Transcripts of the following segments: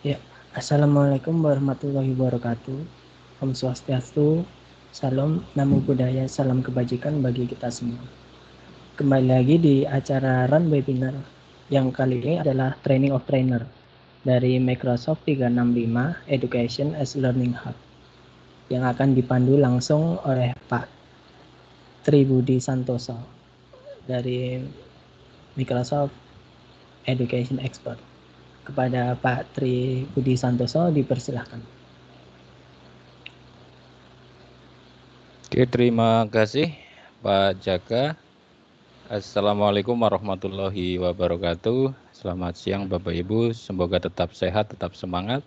Ya, Assalamualaikum warahmatullahi wabarakatuh. Om Swastiastu, Salam, Namo Buddhaya, salam kebajikan bagi kita semua. Kembali lagi di acara Run Webinar yang kali ini adalah Training of Trainer dari Microsoft 365 Education as Learning Hub yang akan dipandu langsung oleh Pak Tribudi Santoso dari Microsoft Education Expert. Kepada Pak Tri Budi Santoso dipersilahkan. Oke, terima kasih Pak Jaka. Assalamualaikum warahmatullahi wabarakatuh. Selamat siang Bapak Ibu, semoga tetap sehat, tetap semangat.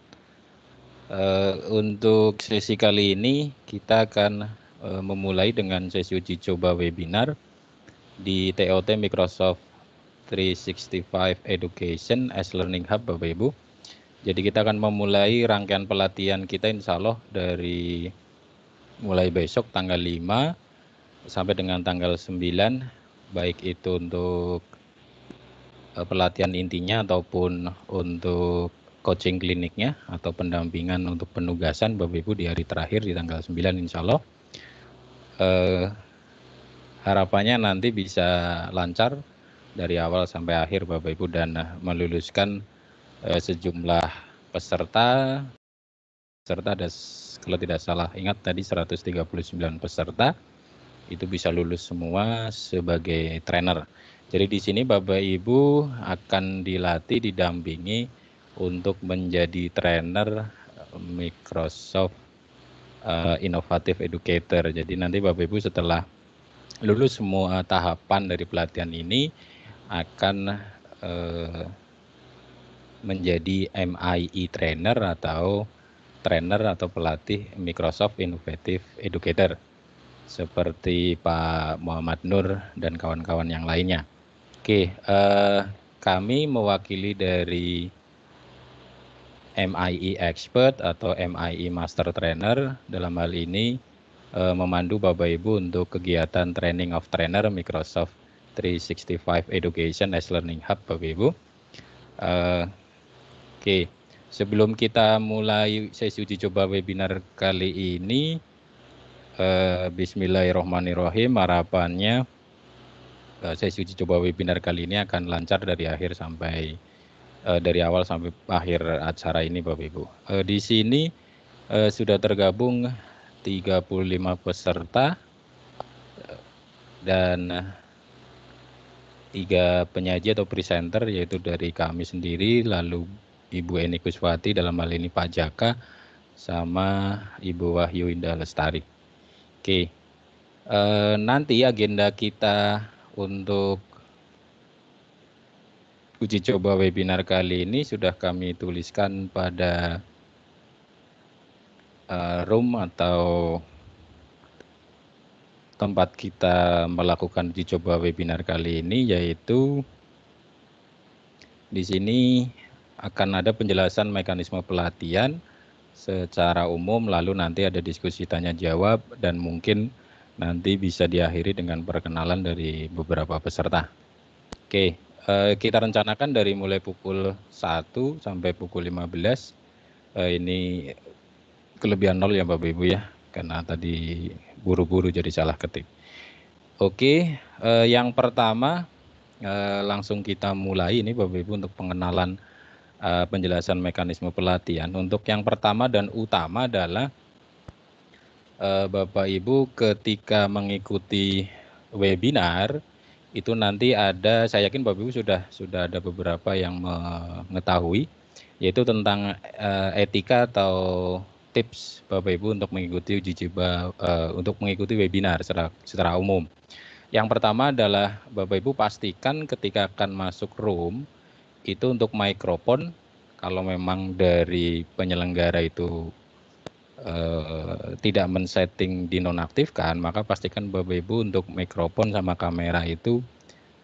Untuk sesi kali ini kita akan memulai dengan sesi uji coba webinar di TOT Microsoft 365 Education as Learning Hub Bapak Ibu. Jadi kita akan memulai rangkaian pelatihan kita insya Allah dari mulai besok tanggal 5 sampai dengan tanggal 9, baik itu untuk pelatihan intinya ataupun untuk coaching kliniknya atau pendampingan untuk penugasan Bapak Ibu di hari terakhir di tanggal 9 insya Allah. Harapannya nanti bisa lancar dari awal sampai akhir Bapak Ibu dan meluluskan sejumlah peserta ada, kalau tidak salah ingat tadi 139 peserta itu bisa lulus semua sebagai trainer. Jadi di sini Bapak Ibu akan dilatih, didampingi untuk menjadi trainer Microsoft Innovative Educator. Jadi nanti Bapak Ibu setelah lulus semua tahapan dari pelatihan ini akan menjadi MIE trainer atau pelatih Microsoft Innovative Educator seperti Pak Muhammad Nur dan kawan-kawan yang lainnya. Oke, kami mewakili dari MIE Expert atau MIE Master Trainer dalam hal ini memandu Bapak Ibu untuk kegiatan Training of Trainer Microsoft 365 Education as Learning Hub Bapak Ibu. Oke, sebelum kita mulai sesi uji coba webinar kali ini, Bismillahirrahmanirrahim, harapannya sesi uji coba webinar kali ini akan lancar dari dari awal sampai akhir acara ini Bapak Ibu. Di sini sudah tergabung 35 peserta dan 3 penyaji atau presenter, yaitu dari kami sendiri, lalu Ibu Eni Kuswati, dalam hal ini Pak Jaka, sama Ibu Wahyu Indah Lestari. Oke, nanti agenda kita untuk uji coba webinar kali ini sudah kami tuliskan pada room atau tempat kita melakukan uji coba webinar kali ini, yaitu di sini akan ada penjelasan mekanisme pelatihan secara umum, lalu nanti ada diskusi tanya jawab dan mungkin nanti bisa diakhiri dengan perkenalan dari beberapa peserta. Oke, kita rencanakan dari mulai pukul 1 sampai pukul 15. Ini kelebihan 0 ya Bapak Ibu ya, karena tadi buru-buru jadi salah ketik. Oke, yang pertama langsung kita mulai ini Bapak Ibu untuk pengenalan penjelasan mekanisme pelatihan. Untuk yang pertama dan utama adalah Bapak Ibu ketika mengikuti webinar itu nanti ada, saya yakin Bapak Ibu sudah ada beberapa yang mengetahui, yaitu tentang etika atau tips Bapak Ibu untuk mengikuti uji coba untuk mengikuti webinar secara umum. Yang pertama adalah Bapak Ibu pastikan ketika akan masuk room itu untuk mikrofon, kalau memang dari penyelenggara itu tidak men-setting dinonaktifkan, maka pastikan Bapak Ibu untuk mikrofon sama kamera itu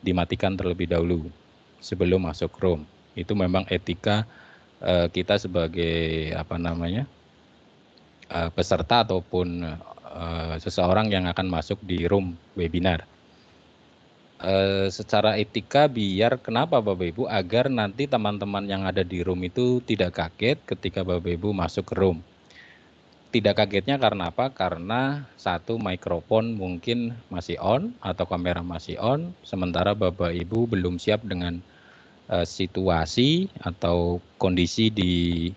dimatikan terlebih dahulu sebelum masuk room. Itu memang etika kita sebagai peserta ataupun seseorang yang akan masuk di room webinar. secara etika biar kenapa Bapak Ibu? Agar nanti teman-teman yang ada di room itu tidak kaget ketika Bapak Ibu masuk ke room. Tidak kagetnya karena apa? Karena satu mikrofon mungkin masih on atau kamera masih on, sementara Bapak Ibu belum siap dengan situasi atau kondisi di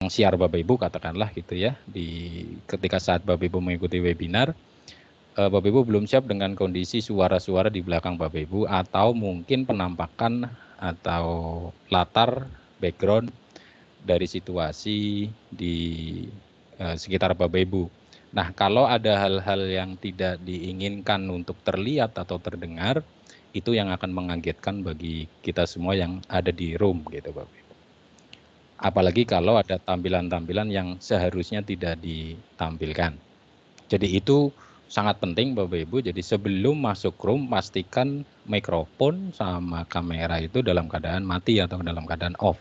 siar Bapak Ibu katakanlah gitu ya, ketika saat Bapak Ibu mengikuti webinar, Bapak Ibu belum siap dengan kondisi suara-suara di belakang Bapak Ibu atau mungkin penampakan atau latar background dari situasi di sekitar Bapak Ibu. Nah, kalau ada hal-hal yang tidak diinginkan untuk terlihat atau terdengar, itu yang akan mengagetkan bagi kita semua yang ada di room gitu Bapak Ibu. Apalagi kalau ada tampilan-tampilan yang seharusnya tidak ditampilkan. Jadi itu sangat penting Bapak Ibu. Jadi sebelum masuk room pastikan mikrofon sama kamera itu dalam keadaan mati atau dalam keadaan off.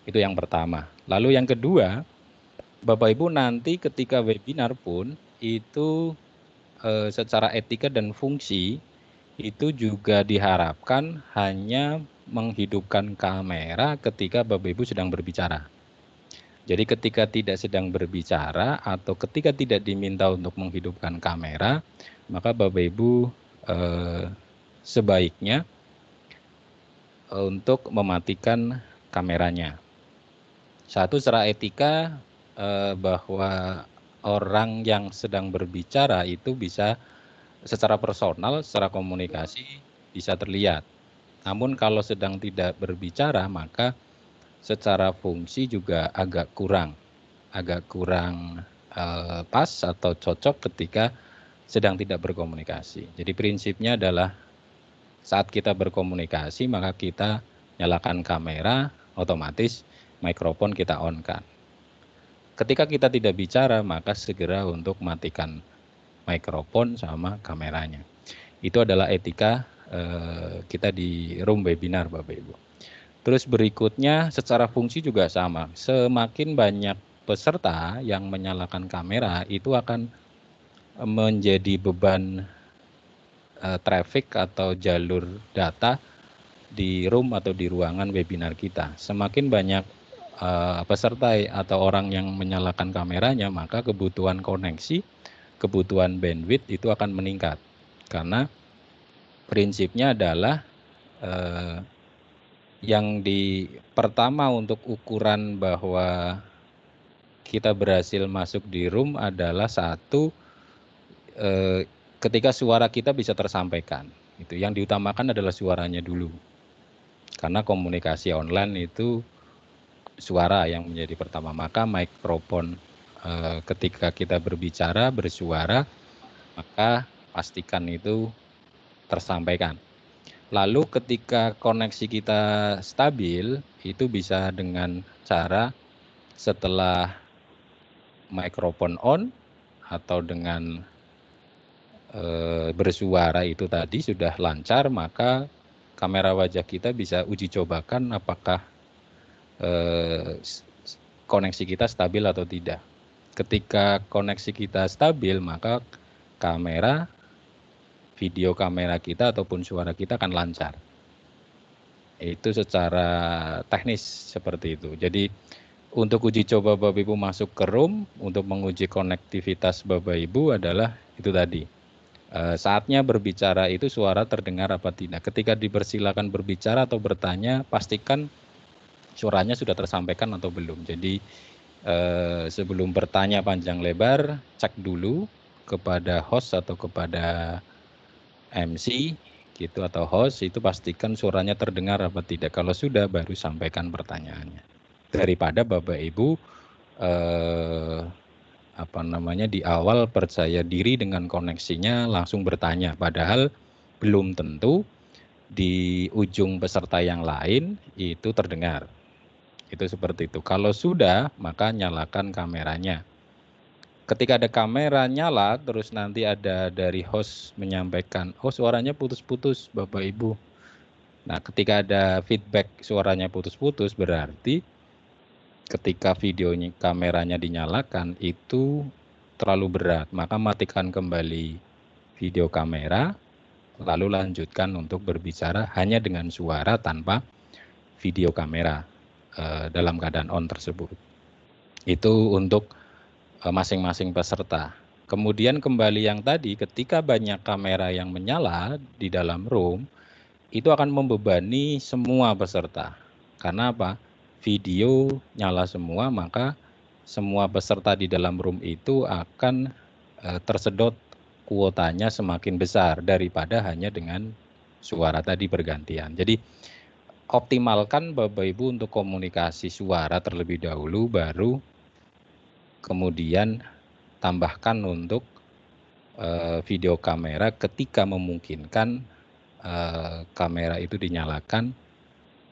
Itu yang pertama. Lalu yang kedua, Bapak Ibu nanti ketika webinar pun itu secara etika dan fungsi itu juga diharapkan hanya menghidupkan kamera ketika Bapak Ibu sedang berbicara. Jadi ketika tidak sedang berbicara atau ketika tidak diminta untuk menghidupkan kamera, maka Bapak Ibu sebaiknya untuk mematikan kameranya. Satu, secara etika bahwa orang yang sedang berbicara itu bisa secara personal, secara komunikasi bisa terlihat. Namun kalau sedang tidak berbicara maka secara fungsi juga agak kurang pas atau cocok ketika sedang tidak berkomunikasi. Jadi prinsipnya adalah saat kita berkomunikasi maka kita nyalakan kamera, otomatis mikrofon kita on-kan. Ketika kita tidak bicara maka segera untuk matikan mikrofon sama kameranya. Itu adalah etika kita di room webinar Bapak Ibu. Terus berikutnya secara fungsi juga sama. Semakin banyak peserta yang menyalakan kamera itu akan menjadi beban traffic atau jalur data di room atau di ruangan webinar kita. Semakin banyak peserta atau orang yang menyalakan kameranya, maka kebutuhan koneksi, kebutuhan bandwidth itu akan meningkat. Karena prinsipnya adalah yang pertama untuk ukuran bahwa kita berhasil masuk di room adalah satu, ketika suara kita bisa tersampaikan. Itu yang diutamakan adalah suaranya dulu. Karena komunikasi online itu suara yang menjadi pertama. Maka mikrofon ketika kita berbicara, bersuara, maka pastikan itu tersampaikan. Lalu ketika koneksi kita stabil, itu bisa dengan cara setelah mikrofon on atau dengan bersuara itu tadi sudah lancar, maka kamera wajah kita bisa uji cobakan apakah koneksi kita stabil atau tidak. Ketika koneksi kita stabil, maka video kamera kita ataupun suara kita akan lancar. Itu secara teknis seperti itu. Jadi untuk uji coba Bapak Ibu masuk ke room, untuk menguji konektivitas Bapak Ibu adalah itu tadi. Saatnya berbicara itu suara terdengar apa tidak. Ketika dipersilakan berbicara atau bertanya, pastikan suaranya sudah tersampaikan atau belum. Jadi sebelum bertanya panjang lebar, cek dulu kepada host atau kepada MC gitu atau host, itu pastikan suaranya terdengar apa tidak. Kalau sudah baru sampaikan pertanyaannya. Daripada Bapak Ibu di awal percaya diri dengan koneksinya langsung bertanya, padahal belum tentu di ujung peserta yang lain itu terdengar. Itu seperti itu. Kalau sudah, maka nyalakan kameranya. Ketika ada kamera nyala, terus nanti ada dari host menyampaikan, oh suaranya putus-putus Bapak Ibu. Nah, ketika ada feedback suaranya putus-putus, berarti ketika videonya kameranya dinyalakan itu terlalu berat, maka matikan kembali video kamera, lalu lanjutkan untuk berbicara hanya dengan suara tanpa video kamera dalam keadaan on tersebut. Itu untuk masing-masing peserta. Kemudian kembali yang tadi, ketika banyak kamera yang menyala di dalam room, itu akan membebani semua peserta. Karena apa? Video nyala semua, maka semua peserta di dalam room itu akan tersedot kuotanya semakin besar daripada hanya dengan suara tadi bergantian. Jadi optimalkan Bapak Ibu untuk komunikasi suara terlebih dahulu, baru kemudian tambahkan untuk video kamera ketika memungkinkan kamera itu dinyalakan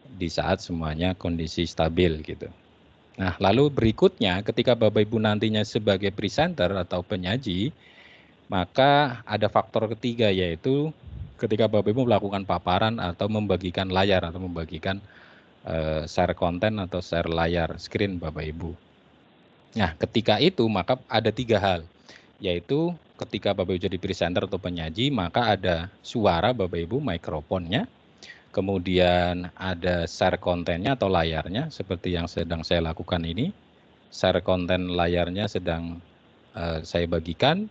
di saat semuanya kondisi stabil gitu. Nah, lalu berikutnya ketika Bapak Ibu nantinya sebagai presenter atau penyaji, maka ada faktor ketiga, yaitu ketika Bapak Ibu melakukan paparan atau membagikan layar atau membagikan share konten atau share layar screen Bapak Ibu. Nah, ketika itu maka ada 3 hal, yaitu ketika Bapak Ibu jadi presenter atau penyaji, maka ada suara Bapak Ibu, mikrofonnya, kemudian ada share kontennya atau layarnya, seperti yang sedang saya lakukan ini. Share konten layarnya sedang saya bagikan,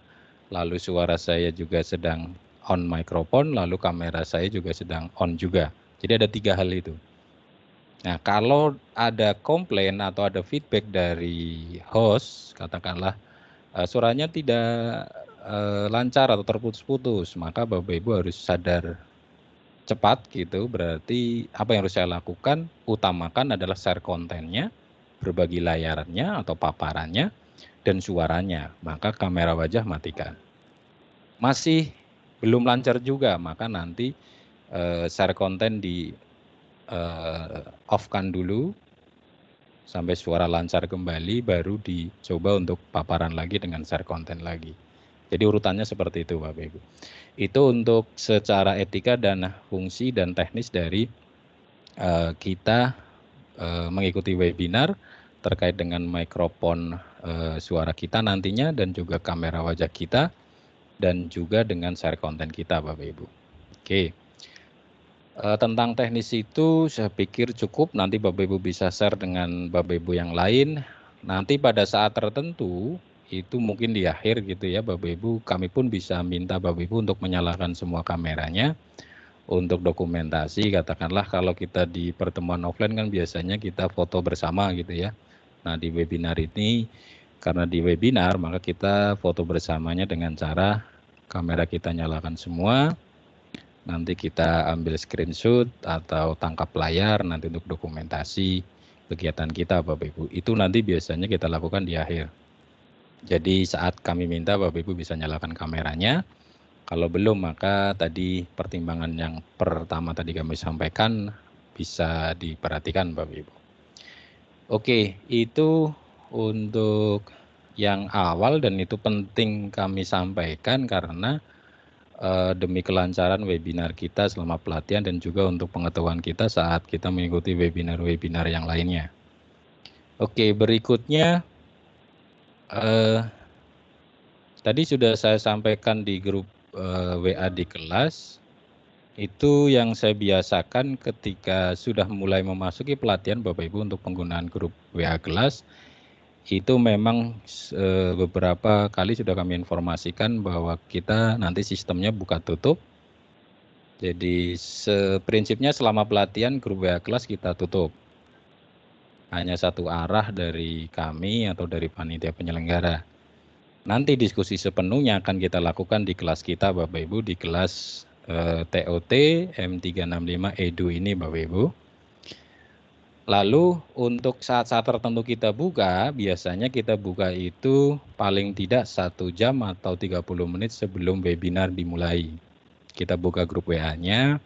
lalu suara saya juga sedang on mikrofon, lalu kamera saya juga sedang on juga. Jadi ada 3 hal itu. Nah, kalau ada komplain atau ada feedback dari host, katakanlah suaranya tidak lancar atau terputus-putus, maka Bapak Ibu harus sadar cepat gitu. Berarti apa yang harus saya lakukan? Utamakan adalah share kontennya, berbagi layarnya atau paparannya, dan suaranya. Maka kamera wajah matikan. Masih belum lancar juga, maka nanti share konten di off-kan dulu sampai suara lancar kembali, baru dicoba untuk paparan lagi dengan share konten lagi. Jadi urutannya seperti itu Bapak Ibu. Itu untuk secara etika dan fungsi dan teknis dari kita mengikuti webinar terkait dengan mikrofon suara kita nantinya, dan juga kamera wajah kita, dan juga dengan share konten kita Bapak Ibu. Oke. Tentang teknis itu saya pikir cukup, nanti Bapak Ibu bisa share dengan Bapak Ibu yang lain. Nanti pada saat tertentu, itu mungkin di akhir gitu ya Bapak Ibu, kami pun bisa minta Bapak Ibu untuk menyalakan semua kameranya untuk dokumentasi. Katakanlah kalau kita di pertemuan offline kan biasanya kita foto bersama gitu ya. Nah di webinar ini, karena di webinar maka kita foto bersamanya dengan cara kamera kita nyalakan semua. Nanti kita ambil screenshot atau tangkap layar nanti untuk dokumentasi kegiatan kita Bapak Ibu. Itu nanti biasanya kita lakukan di akhir. Jadi saat kami minta Bapak Ibu bisa nyalakan kameranya. Kalau belum maka tadi pertimbangan yang pertama tadi kami sampaikan bisa diperhatikan Bapak Ibu. Oke, itu untuk yang awal, dan itu penting kami sampaikan karena demi kelancaran webinar kita selama pelatihan dan juga untuk pengetahuan kita saat kita mengikuti webinar-webinar yang lainnya. Oke, berikutnya tadi sudah saya sampaikan di grup WA di kelas, itu yang saya biasakan ketika sudah mulai memasuki pelatihan Bapak Ibu untuk penggunaan grup WA kelas. Itu memang beberapa kali sudah kami informasikan bahwa kita nanti sistemnya buka tutup. Jadi prinsipnya selama pelatihan grup WA kelas kita tutup. Hanya satu arah dari kami atau dari panitia penyelenggara. Nanti diskusi sepenuhnya akan kita lakukan di kelas kita Bapak Ibu, di kelas TOT M365 Edu ini Bapak Ibu. Lalu untuk saat-saat tertentu kita buka, biasanya kita buka itu paling tidak 1 jam atau 30 menit sebelum webinar dimulai. Kita buka grup WA-nya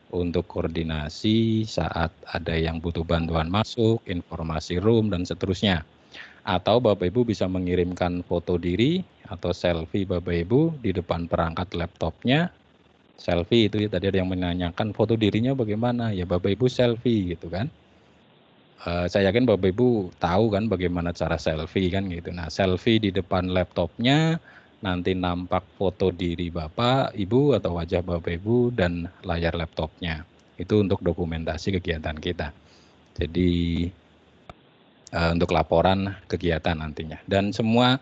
untuk koordinasi saat ada yang butuh bantuan masuk, informasi room, dan seterusnya. Atau Bapak Ibu bisa mengirimkan foto diri atau selfie Bapak Ibu di depan perangkat laptopnya. Selfie itu tadi ada yang menanyakan foto dirinya bagaimana, ya Bapak Ibu selfie gitu kan. Saya yakin Bapak Ibu tahu kan bagaimana cara selfie kan gitu. Nah selfie di depan laptopnya, nanti nampak foto diri Bapak, Ibu atau wajah Bapak Ibu dan layar laptopnya. Itu untuk dokumentasi kegiatan kita. Jadi untuk laporan kegiatan nantinya. Dan semua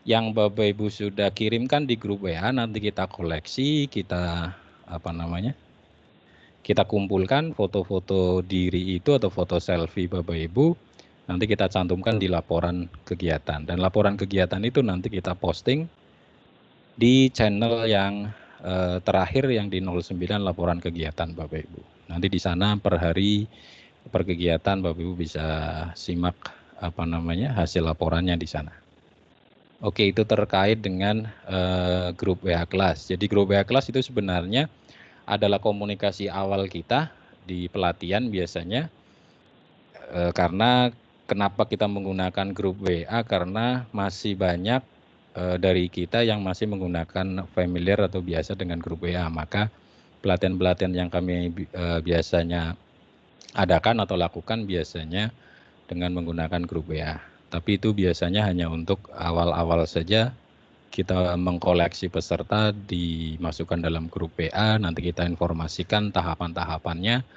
yang Bapak Ibu sudah kirimkan di grup WA nanti kita koleksi, kita kita kumpulkan foto-foto diri itu atau foto selfie Bapak Ibu, nanti kita cantumkan di laporan kegiatan. Dan laporan kegiatan itu nanti kita posting di channel yang terakhir yang di 09 laporan kegiatan Bapak Ibu. Nanti di sana per hari per kegiatan Bapak Ibu bisa simak hasil laporannya di sana. Oke, itu terkait dengan grup WA kelas. Jadi grup WA kelas itu sebenarnya adalah komunikasi awal kita di pelatihan biasanya, karena kenapa kita menggunakan grup WA, karena masih banyak dari kita yang masih menggunakan familiar atau biasa dengan grup WA. Maka pelatihan-pelatihan yang kami biasanya adakan atau lakukan biasanya dengan menggunakan grup WA. Tapi itu biasanya hanya untuk awal-awal saja, kita mengkoleksi peserta, dimasukkan dalam grup WA, nanti kita informasikan tahapan-tahapannya,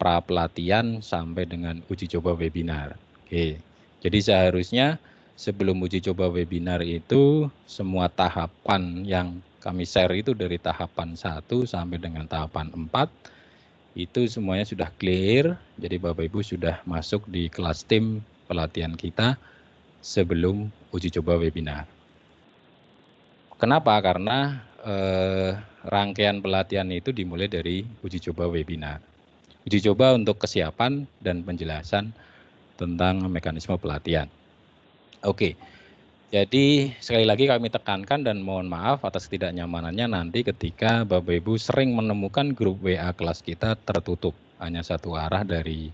pra pelatihan sampai dengan uji coba webinar. Oke. Jadi seharusnya sebelum uji coba webinar itu semua tahapan yang kami share itu dari tahapan 1 sampai dengan tahapan 4 itu semuanya sudah clear. Jadi Bapak Ibu sudah masuk di kelas tim pelatihan kita sebelum uji coba webinar. Kenapa? Karena rangkaian pelatihan itu dimulai dari uji coba webinar. Uji coba untuk kesiapan dan penjelasan tentang mekanisme pelatihan. Oke, jadi sekali lagi kami tekankan dan mohon maaf atas ketidaknyamanannya nanti ketika Bapak Ibu sering menemukan grup WA kelas kita tertutup, hanya satu arah dari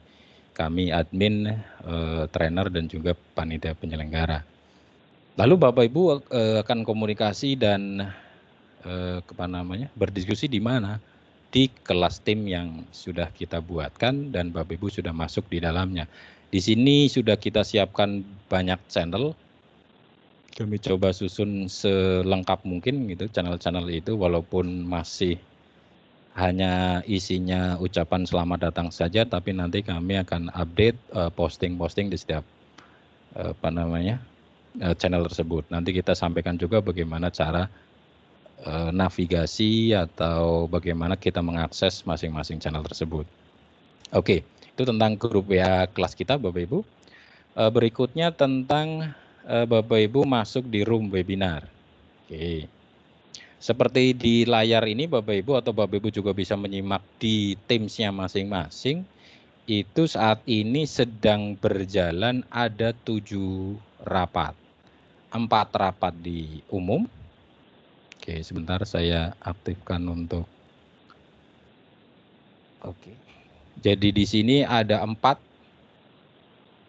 kami admin, trainer dan juga panitia penyelenggara. Lalu Bapak Ibu akan komunikasi dan berdiskusi di mana? Di kelas tim yang sudah kita buatkan dan Bapak Ibu sudah masuk di dalamnya. Di sini sudah kita siapkan banyak channel. Kami coba susun selengkap mungkin gitu channel-channel itu, walaupun masih hanya isinya ucapan selamat datang saja, tapi nanti kami akan update posting-posting di setiap channel tersebut. Nanti kita sampaikan juga bagaimana cara navigasi atau bagaimana kita mengakses masing-masing channel tersebut. Oke, itu tentang grup WA kelas kita Bapak Ibu. Berikutnya tentang Bapak Ibu masuk di room webinar. Oke. Seperti di layar ini Bapak Ibu atau Bapak Ibu juga bisa menyimak di Teams-nya masing-masing. Itu saat ini sedang berjalan ada 7 rapat. 4 rapat di umum. Oke, sebentar saya aktifkan untuk. Oke. Jadi di sini ada 4.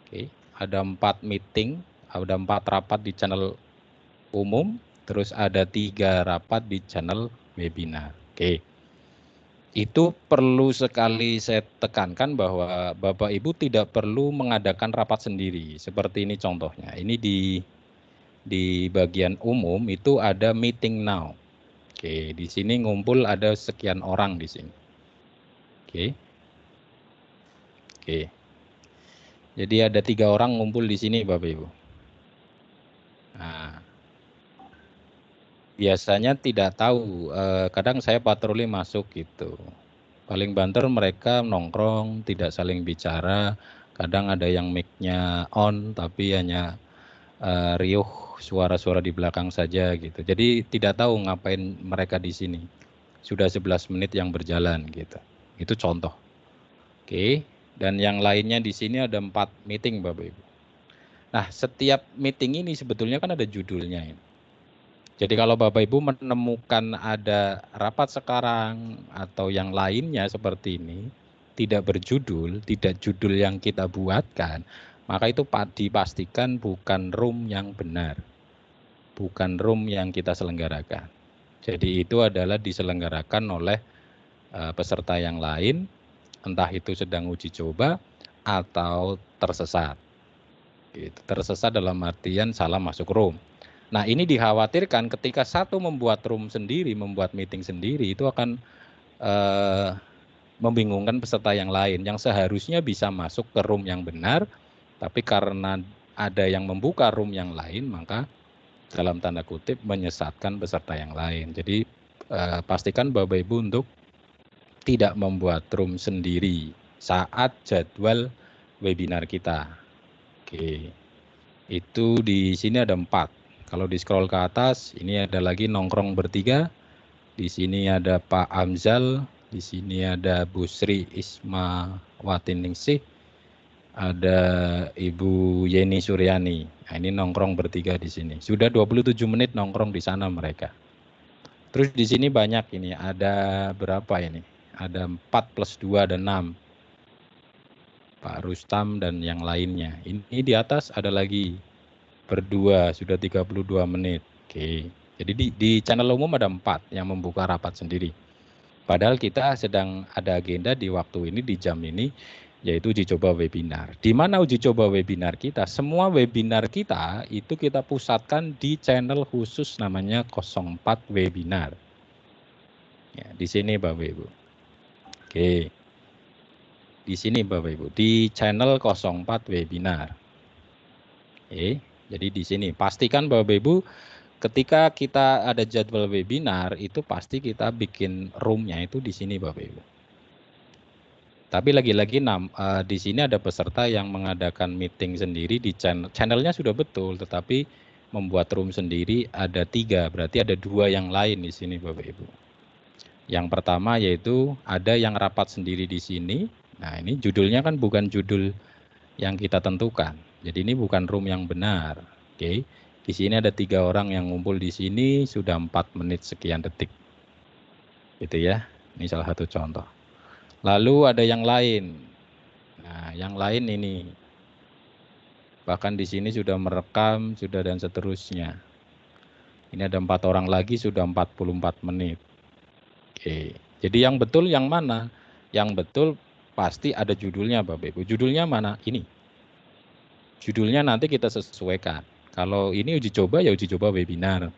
Oke, ada 4 meeting, ada 4 rapat di channel umum, terus ada 3 rapat di channel webinar. Oke. Itu perlu sekali saya tekankan bahwa Bapak Ibu tidak perlu mengadakan rapat sendiri. Seperti ini contohnya. Ini di bagian umum itu ada meeting now. Oke, di sini ngumpul ada sekian orang di sini. Oke. Oke. Jadi ada 3 orang ngumpul di sini Bapak Ibu. Nah, biasanya tidak tahu, kadang saya patroli masuk gitu. Paling banter mereka nongkrong, tidak saling bicara, kadang ada yang mic-nya on tapi hanya riuh suara-suara di belakang saja gitu. Jadi tidak tahu ngapain mereka di sini. Sudah 11 menit yang berjalan gitu. Itu contoh. Oke, dan yang lainnya di sini ada 4 meeting Bapak Ibu. Nah, setiap meeting ini sebetulnya kan ada judulnya ini. Jadi kalau Bapak Ibu menemukan ada rapat sekarang atau yang lainnya seperti ini, tidak berjudul, tidak judul yang kita buatkan, maka itu dipastikan bukan room yang benar, bukan room yang kita selenggarakan. Jadi itu adalah diselenggarakan oleh peserta yang lain, entah itu sedang uji coba atau tersesat. Gitu. Tersesat dalam artian salah masuk room. Nah, ini dikhawatirkan ketika satu membuat room sendiri, membuat meeting sendiri, itu akan membingungkan peserta yang lain yang seharusnya bisa masuk ke room yang benar, tapi karena ada yang membuka room yang lain, maka dalam tanda kutip menyesatkan peserta yang lain. Jadi pastikan Bapak Ibu untuk tidak membuat room sendiri saat jadwal webinar kita. Oke, itu di sini ada 4. Kalau di scroll ke atas, ini ada lagi nongkrong bertiga. Di sini ada Pak Amzal, di sini ada Bu Sri Ismawatiningsih, ada Ibu Yeni Suryani. Nah, ini nongkrong bertiga di sini. Sudah 27 menit nongkrong di sana mereka. Terus di sini banyak ini, ada berapa ini? Ada 4 plus 2 dan 6. Pak Rustam dan yang lainnya. Ini di atas ada lagi berdua, sudah 32 menit. Oke. Jadi di channel umum ada 4 yang membuka rapat sendiri. Padahal kita sedang ada agenda di waktu ini, di jam ini, yaitu uji coba webinar. Di mana uji coba webinar kita? Semua webinar kita itu kita pusatkan di channel khusus namanya 04 webinar. Ya, di sini Bapak Ibu. Oke. Di sini Bapak Ibu, di channel 04 webinar. Oke. Jadi di sini pastikan Bapak Ibu ketika kita ada jadwal webinar itu pasti kita bikin roomnya itu di sini Bapak Ibu. Tapi lagi-lagi di sini ada peserta yang mengadakan meeting sendiri di channelnya sudah betul, tetapi membuat room sendiri ada 3, berarti ada 2 yang lain di sini Bapak Ibu. Yang pertama yaitu ada yang rapat sendiri di sini. Nah ini judulnya kan bukan judul yang kita tentukan. Jadi ini bukan room yang benar. Oke. Di sini ada 3 orang yang ngumpul di sini sudah 4 menit sekian detik. Gitu ya. Ini salah satu contoh. Lalu ada yang lain. Nah, yang lain ini. Bahkan di sini sudah merekam, sudah dan seterusnya. Ini ada 4 orang lagi sudah 44 menit. Oke. Jadi yang betul yang mana? Yang betul pasti ada judulnya Bapak Ibu. Judulnya mana? Ini. Judulnya nanti kita sesuaikan. Kalau ini uji coba ya uji coba webinar.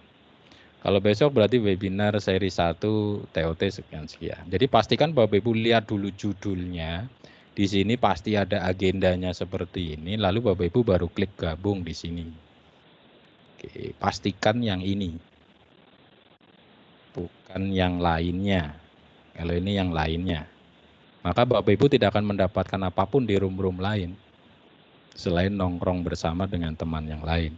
Kalau besok berarti webinar seri 1 TOT sekian-sekian. Jadi pastikan Bapak Ibu lihat dulu judulnya. Di sini pasti ada agendanya seperti ini. Lalu Bapak Ibu baru klik gabung di sini. Oke, pastikan yang ini. Bukan yang lainnya. Kalau ini yang lainnya. Maka Bapak Ibu tidak akan mendapatkan apapun di room-room lain. Selain nongkrong bersama dengan teman yang lain.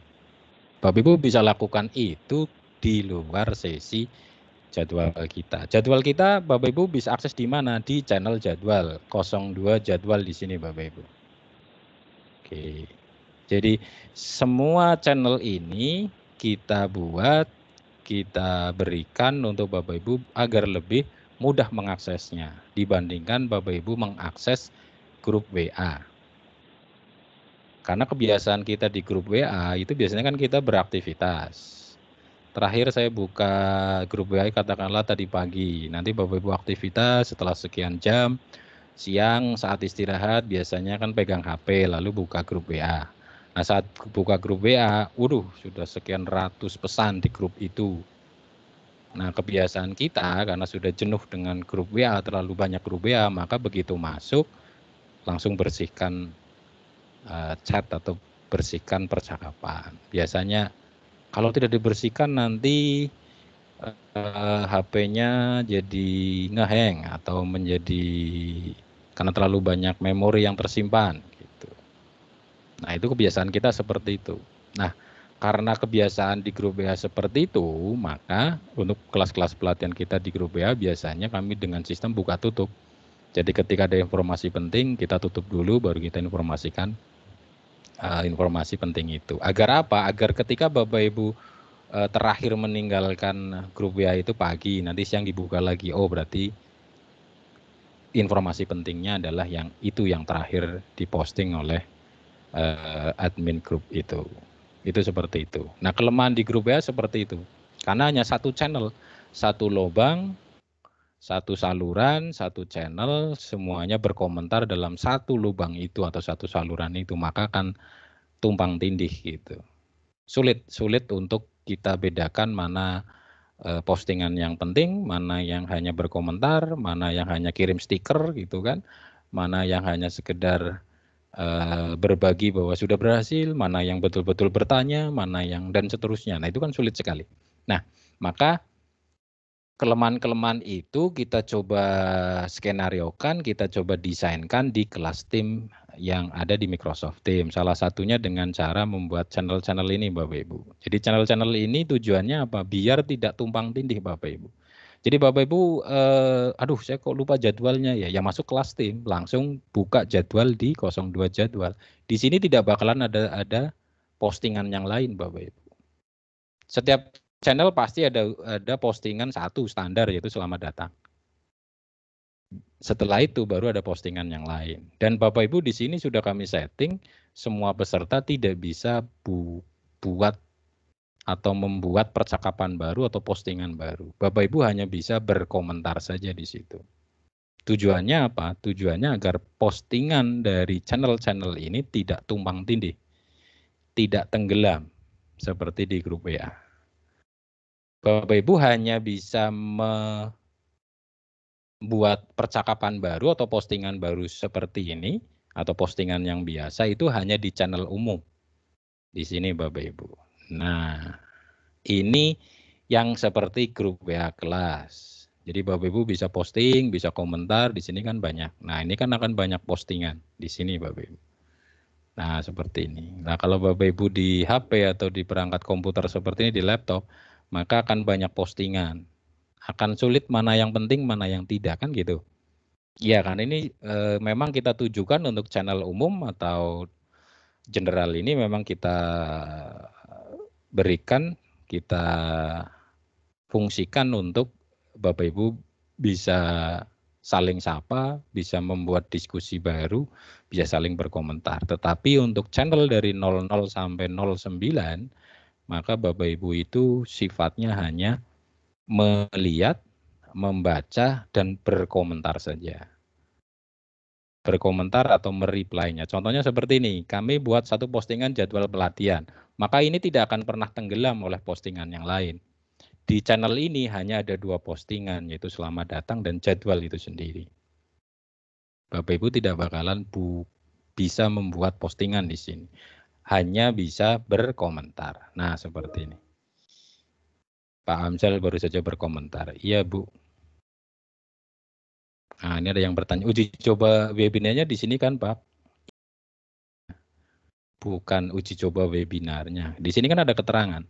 Bapak Ibu bisa lakukan itu di luar sesi jadwal kita. Jadwal kita Bapak Ibu bisa akses di mana? Di channel jadwal 02 jadwal di sini Bapak Ibu. Oke. Jadi semua channel ini kita buat, kita berikan untuk Bapak Ibu agar lebih mudah mengaksesnya dibandingkan Bapak Ibu mengakses grup WA. Karena kebiasaan kita di grup WA itu biasanya kan kita beraktivitas. Terakhir saya buka grup WA katakanlah tadi pagi. Nanti Bapak Ibu aktivitas setelah sekian jam, siang saat istirahat biasanya kan pegang HP lalu buka grup WA. Nah saat buka grup WA, waduh sudah sekian ratus pesan di grup itu. Nah kebiasaan kita karena sudah jenuh dengan grup WA, terlalu banyak grup WA, maka begitu masuk langsung bersihkan chat atau bersihkan percakapan. Biasanya kalau tidak dibersihkan nanti HP-nya jadi ngehang atau menjadi karena terlalu banyak memori yang tersimpan. Gitu. Nah itu kebiasaan kita seperti itu. Nah karena kebiasaan di grup WA seperti itu, maka untuk kelas-kelas pelatihan kita di grup WA biasanya kami dengan sistem buka tutup. Jadi ketika ada informasi penting kita tutup dulu baru kita informasikan informasi penting itu. Agar apa? Agar ketika Bapak Ibu terakhir meninggalkan grup WA itu pagi, nanti siang dibuka lagi. Oh berarti informasi pentingnya adalah yang terakhir diposting oleh admin grup itu. Itu seperti itu. Nah kelemahan di grup WA seperti itu. Karena hanya satu channel, satu lubang, satu saluran, satu channel, semuanya berkomentar dalam satu lubang itu atau satu saluran itu. Maka akan tumpang tindih gitu. Sulit untuk kita bedakan mana postingan yang penting, mana yang hanya berkomentar, mana yang hanya kirim stiker gitu kan, mana yang hanya sekedar berbagi bahwa sudah berhasil, mana yang betul-betul bertanya, mana yang dan seterusnya. Nah, itu kan sulit sekali. Nah, maka kelemahan-kelemahan itu kita coba skenariokan, kita coba desainkan di kelas tim yang ada di Microsoft Teams. Salah satunya dengan cara membuat channel-channel ini, Bapak Ibu. Jadi channel-channel ini tujuannya apa? Biar tidak tumpang tindih, Bapak Ibu. Jadi Bapak Ibu, aduh saya kok lupa jadwalnya ya. Ya masuk kelas tim, langsung buka jadwal di 02 jadwal. Di sini tidak bakalan ada postingan yang lain, Bapak Ibu. Setiap channel pasti ada postingan satu standar, yaitu selamat datang. Setelah itu baru ada postingan yang lain. Dan Bapak Ibu di sini sudah kami setting, semua peserta tidak bisa buat atau membuat percakapan baru atau postingan baru. Bapak Ibu hanya bisa berkomentar saja di situ. Tujuannya apa? Tujuannya agar postingan dari channel-channel ini tidak tumpang tindih, tidak tenggelam seperti di grup WA. Bapak Ibu hanya bisa membuat percakapan baru atau postingan baru seperti ini atau postingan yang biasa itu hanya di channel umum. Di sini Bapak Ibu. Nah, ini yang seperti grup WA kelas. Jadi Bapak Ibu bisa posting, bisa komentar, di sini kan banyak. Nah, ini kan akan banyak postingan di sini Bapak Ibu. Nah, seperti ini. Nah, kalau Bapak Ibu di HP atau di perangkat komputer seperti ini di laptop, maka akan banyak postingan. Akan sulit mana yang penting, mana yang tidak, kan gitu. Iya kan, ini memang kita tujukan untuk channel umum atau general ini memang kita berikan, kita fungsikan untuk Bapak Ibu bisa saling sapa, bisa membuat diskusi baru, bisa saling berkomentar. Tetapi untuk channel dari 00 sampai 09, maka Bapak Ibu itu sifatnya hanya melihat, membaca, dan berkomentar saja. Berkomentar atau mereply-nya. Contohnya seperti ini, kami buat satu postingan jadwal pelatihan. Maka ini tidak akan pernah tenggelam oleh postingan yang lain. Di channel ini hanya ada 2 postingan, yaitu selamat datang dan jadwal itu sendiri. Bapak Ibu tidak bakalan bisa membuat postingan di sini. Hanya bisa berkomentar. Nah, seperti ini. Pak Amsal baru saja berkomentar. Iya, Bu. Nah, ini ada yang bertanya. Uji coba webinarnya di sini kan, Pak? Bukan uji coba webinarnya. Di sini kan ada keterangan.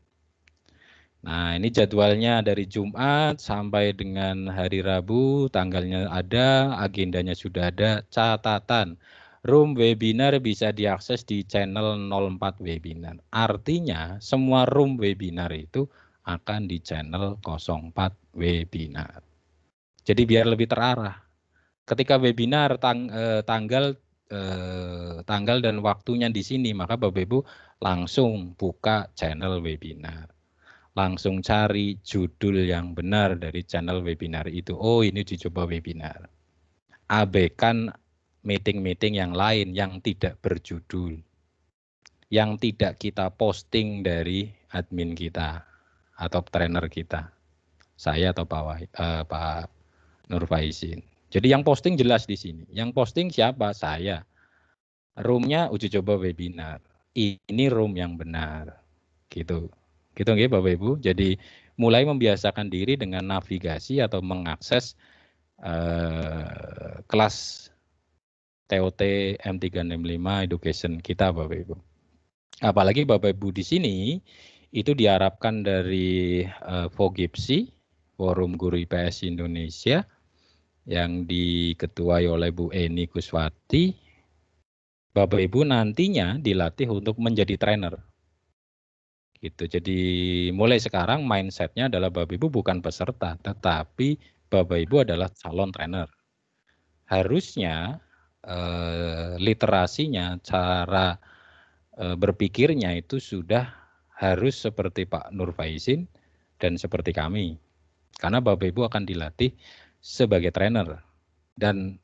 Nah, ini jadwalnya dari Jumat sampai dengan hari Rabu, tanggalnya ada, agendanya sudah ada, catatan. Room webinar bisa diakses di channel 04 webinar. Artinya, semua room webinar itu akan di channel 04 webinar. Jadi biar lebih terarah. Ketika webinar tanggal dan waktunya di sini, maka Bapak Ibu langsung buka channel webinar. Langsung cari judul yang benar dari channel webinar itu. Oh, ini dicoba webinar. Abaikan meeting-meeting yang lain yang tidak berjudul. Yang tidak kita posting dari admin kita atau trainer kita. Saya atau Pak Nur Faizin. Jadi yang posting jelas di sini. Yang posting siapa? Saya. Roomnya uji coba webinar. Ini room yang benar. Gitu. Gitu nggih Bapak Ibu. Jadi mulai membiasakan diri dengan navigasi atau mengakses kelas TOT M365 Education kita Bapak Ibu. Apalagi Bapak Ibu di sini itu diharapkan dari FOGIPSI, Forum Guru IPS Indonesia, yang diketuai oleh Bu Eni Kuswati. Bapak Ibu nantinya dilatih untuk menjadi trainer. Gitu. Jadi mulai sekarang mindsetnya adalah Bapak Ibu bukan peserta, tetapi Bapak Ibu adalah calon trainer. Harusnya literasinya, cara berpikirnya itu sudah harus seperti Pak Nur Faizin dan seperti kami. Karena Bapak Ibu akan dilatih sebagai trainer. Dan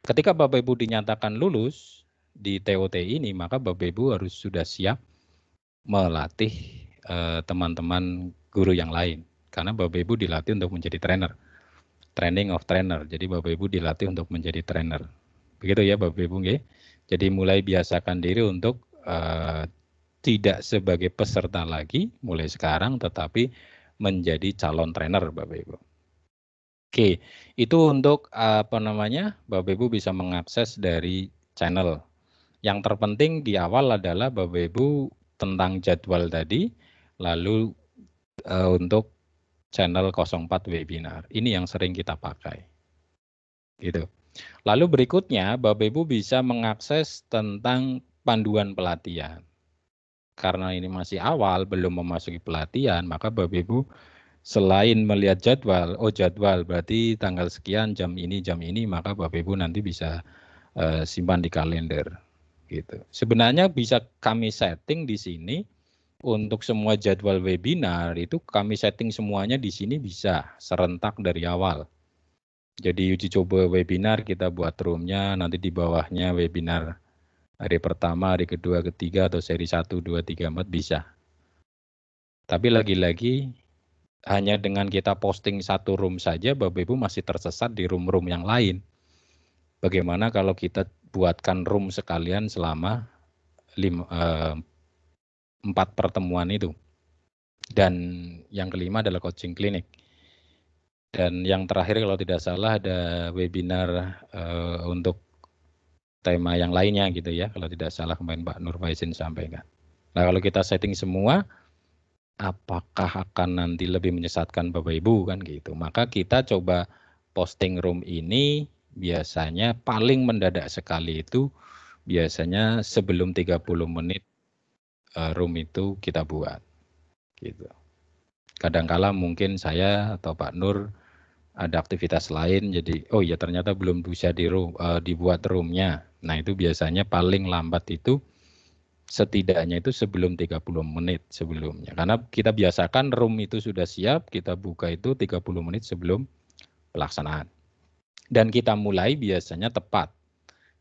ketika Bapak Ibu dinyatakan lulus di TOT ini, maka Bapak Ibu harus sudah siap melatih teman-teman guru yang lain. Karena Bapak Ibu dilatih untuk menjadi trainer. Training of trainer. Jadi Bapak Ibu dilatih untuk menjadi trainer. Begitu ya Bapak Ibu nggih. Jadi mulai biasakan diri untuk tidak sebagai peserta lagi mulai sekarang, tetapi menjadi calon trainer Bapak Ibu. Oke, itu untuk Bapak Ibu bisa mengakses dari channel. Yang terpenting di awal adalah Bapak Ibu tentang jadwal tadi, lalu untuk channel 04 webinar. Ini yang sering kita pakai. Gitu. Lalu berikutnya Bapak Ibu bisa mengakses tentang panduan pelatihan. Karena ini masih awal, belum memasuki pelatihan, maka Bapak Ibu selain melihat jadwal, jadwal berarti tanggal sekian jam ini, maka Bapak Ibu nanti bisa simpan di kalender. Gitu. Sebenarnya bisa kami setting di sini untuk semua jadwal webinar itu kami setting semuanya di sini bisa serentak dari awal. Jadi uji coba webinar kita buat roomnya, nanti di bawahnya webinar hari pertama, hari kedua, ketiga, atau seri 1, 2, 3, 4 bisa. Tapi lagi-lagi hanya dengan kita posting satu room saja, Bapak Ibu masih tersesat di room-room yang lain. Bagaimana kalau kita buatkan room sekalian selama 4 pertemuan itu. Dan yang kelima adalah coaching klinik. Dan yang terakhir kalau tidak salah ada webinar untuk tema yang lainnya gitu ya, kalau tidak salah kemarin Pak Nur Faizin sampaikan. Nah kalau kita setting semua, apakah akan nanti lebih menyesatkan Bapak Ibu kan gitu. Maka kita coba posting room ini biasanya paling mendadak sekali itu biasanya sebelum 30 menit room itu kita buat gitu. Kadangkala mungkin saya atau Pak Nur ada aktivitas lain jadi ternyata belum bisa dibuat roomnya. Nah itu biasanya paling lambat itu setidaknya itu sebelum 30 menit sebelumnya. Karena kita biasakan room itu sudah siap, kita buka itu 30 menit sebelum pelaksanaan. Dan kita mulai biasanya tepat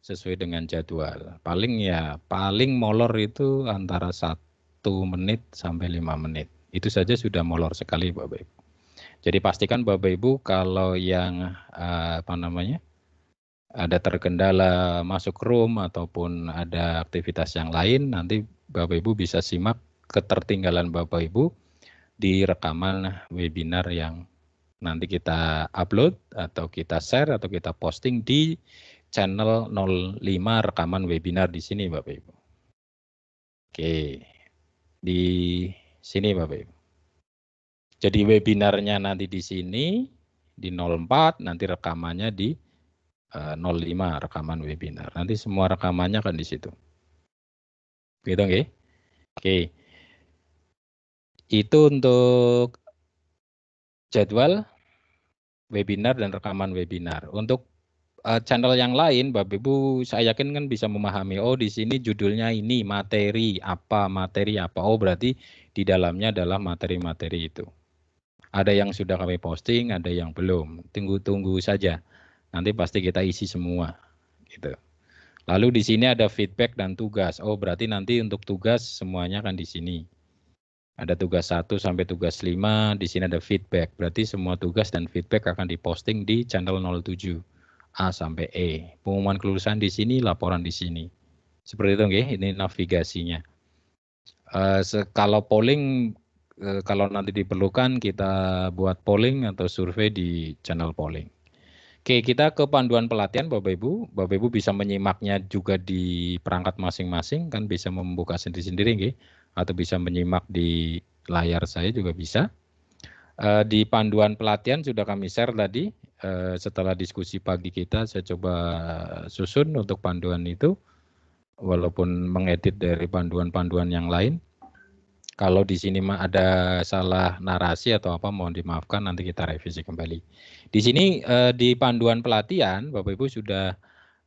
sesuai dengan jadwal. Paling molor itu antara 1 menit sampai 5 menit. Itu saja sudah molor sekali Bapak Ibu. Jadi pastikan Bapak Ibu kalau yang ada terkendala masuk room ataupun ada aktivitas yang lain, nanti Bapak Ibu bisa simak ketertinggalan Bapak Ibu di rekaman webinar yang nanti kita upload atau kita share atau kita posting di channel 05 rekaman webinar di sini Bapak Ibu. Oke, di sini Bapak Ibu. Jadi webinarnya nanti di sini, di 04, nanti rekamannya di 05, rekaman webinar. Nanti semua rekamannya kan di situ. Gitu nggih? Oke. Itu untuk jadwal webinar dan rekaman webinar. Untuk channel yang lain, Bapak Ibu, saya yakin kan bisa memahami, di sini judulnya ini, materi apa. Berarti di dalamnya adalah materi-materi itu. Ada yang sudah kami posting, ada yang belum. Tunggu saja. Nanti pasti kita isi semua. Gitu. Lalu di sini ada feedback dan tugas. Berarti nanti untuk tugas semuanya kan di sini. Ada tugas 1 sampai tugas 5, di sini ada feedback. Berarti semua tugas dan feedback akan diposting di channel 07. A sampai E. Pengumuman kelulusan di sini, laporan di sini. Seperti itu nggih, ini navigasinya. Kalau polling, kalau nanti diperlukan kita buat polling atau survei di channel polling. Oke, kita ke panduan pelatihan Bapak Ibu. Bapak Ibu bisa menyimaknya juga di perangkat masing-masing, kan bisa membuka sendiri-sendiri nggih, atau bisa menyimak di layar saya juga bisa. Di panduan pelatihan sudah kami share tadi, setelah diskusi pagi kita, saya coba susun untuk panduan itu, walaupun mengedit dari panduan-panduan yang lain. Kalau di sini ada salah narasi atau apa, mohon dimaafkan, nanti kita revisi kembali. Di sini di panduan pelatihan, Bapak Ibu sudah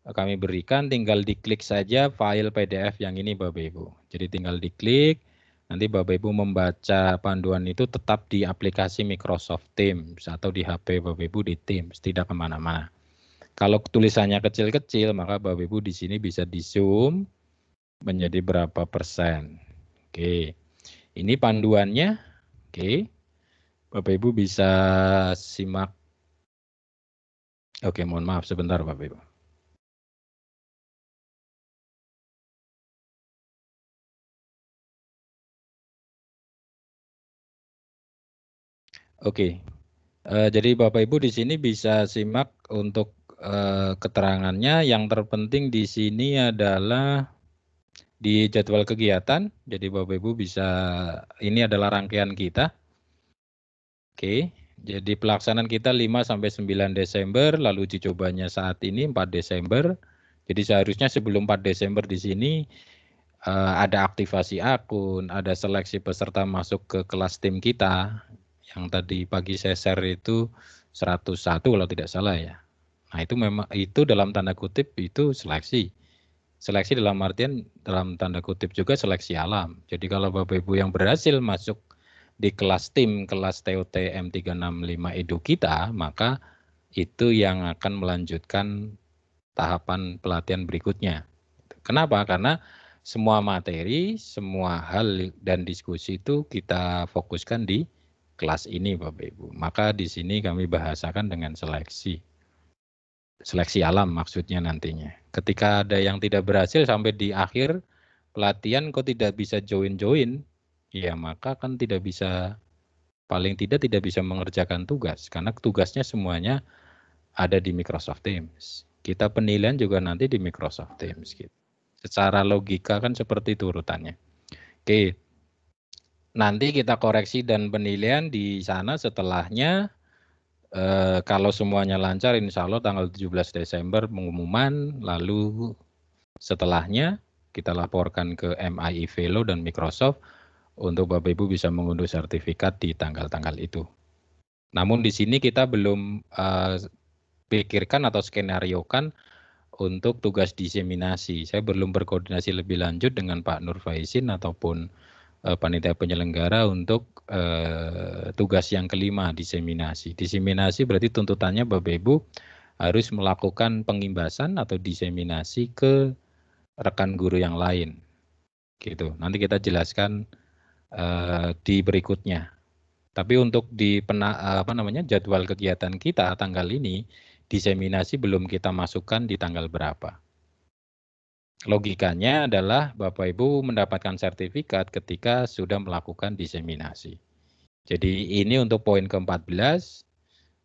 kami berikan, tinggal diklik saja file PDF yang ini Bapak Ibu. Jadi tinggal diklik, nanti Bapak Ibu membaca panduan itu tetap di aplikasi Microsoft Teams atau di HP Bapak Ibu di Teams, tidak kemana-mana. Kalau tulisannya kecil-kecil, maka Bapak Ibu di sini bisa di zoom menjadi berapa persen. Oke. Ini panduannya. Oke. Bapak Ibu bisa simak. Oke, mohon maaf sebentar Bapak Ibu. Oke. Jadi Bapak Ibu di sini bisa simak untuk keterangannya. Yang terpenting di sini adalah di jadwal kegiatan. Jadi Bapak Ibu bisa, ini adalah rangkaian kita. Oke. Jadi pelaksanaan kita 5 sampai 9 Desember, lalu uji cobanya saat ini 4 Desember. Jadi seharusnya sebelum 4 Desember di sini ada aktivasi akun, ada seleksi peserta masuk ke kelas tim kita. Yang tadi pagi saya share itu 101 kalau tidak salah ya. Nah, itu memang itu dalam tanda kutip itu seleksi. Seleksi dalam artian dalam tanda kutip juga seleksi alam. Jadi kalau Bapak Ibu yang berhasil masuk di kelas tim, kelas TOT M365 Edu kita, maka itu yang akan melanjutkan tahapan pelatihan berikutnya. Kenapa? Karena semua materi, semua hal dan diskusi itu kita fokuskan di kelas ini Bapak Ibu. Maka di sini kami bahasakan dengan seleksi. Seleksi alam maksudnya nantinya. Ketika ada yang tidak berhasil sampai di akhir pelatihan kok tidak bisa join-join, ya maka kan tidak bisa, paling tidak bisa mengerjakan tugas. Karena tugasnya semuanya ada di Microsoft Teams. Kita penilaian juga nanti di Microsoft Teams gitu. Secara logika kan seperti itu urutannya. Oke, nanti kita koreksi dan penilaian di sana setelahnya. Kalau semuanya lancar, insya Allah tanggal 17 Desember pengumuman, lalu setelahnya kita laporkan ke MII Velo dan Microsoft untuk Bapak Ibu bisa mengunduh sertifikat di tanggal-tanggal itu. Namun di sini kita belum pikirkan atau skenariokan untuk tugas diseminasi. Saya belum berkoordinasi lebih lanjut dengan Pak Nur Faizin ataupun panitia penyelenggara untuk tugas yang kelima, diseminasi. Diseminasi berarti tuntutannya Bapak Ibu harus melakukan pengimbasan atau diseminasi ke rekan guru yang lain. Gitu. Nanti kita jelaskan di berikutnya. Tapi untuk di jadwal kegiatan kita tanggal ini, diseminasi belum kita masukkan di tanggal berapa. Logikanya adalah Bapak Ibu mendapatkan sertifikat ketika sudah melakukan diseminasi. Jadi ini untuk poin ke-14,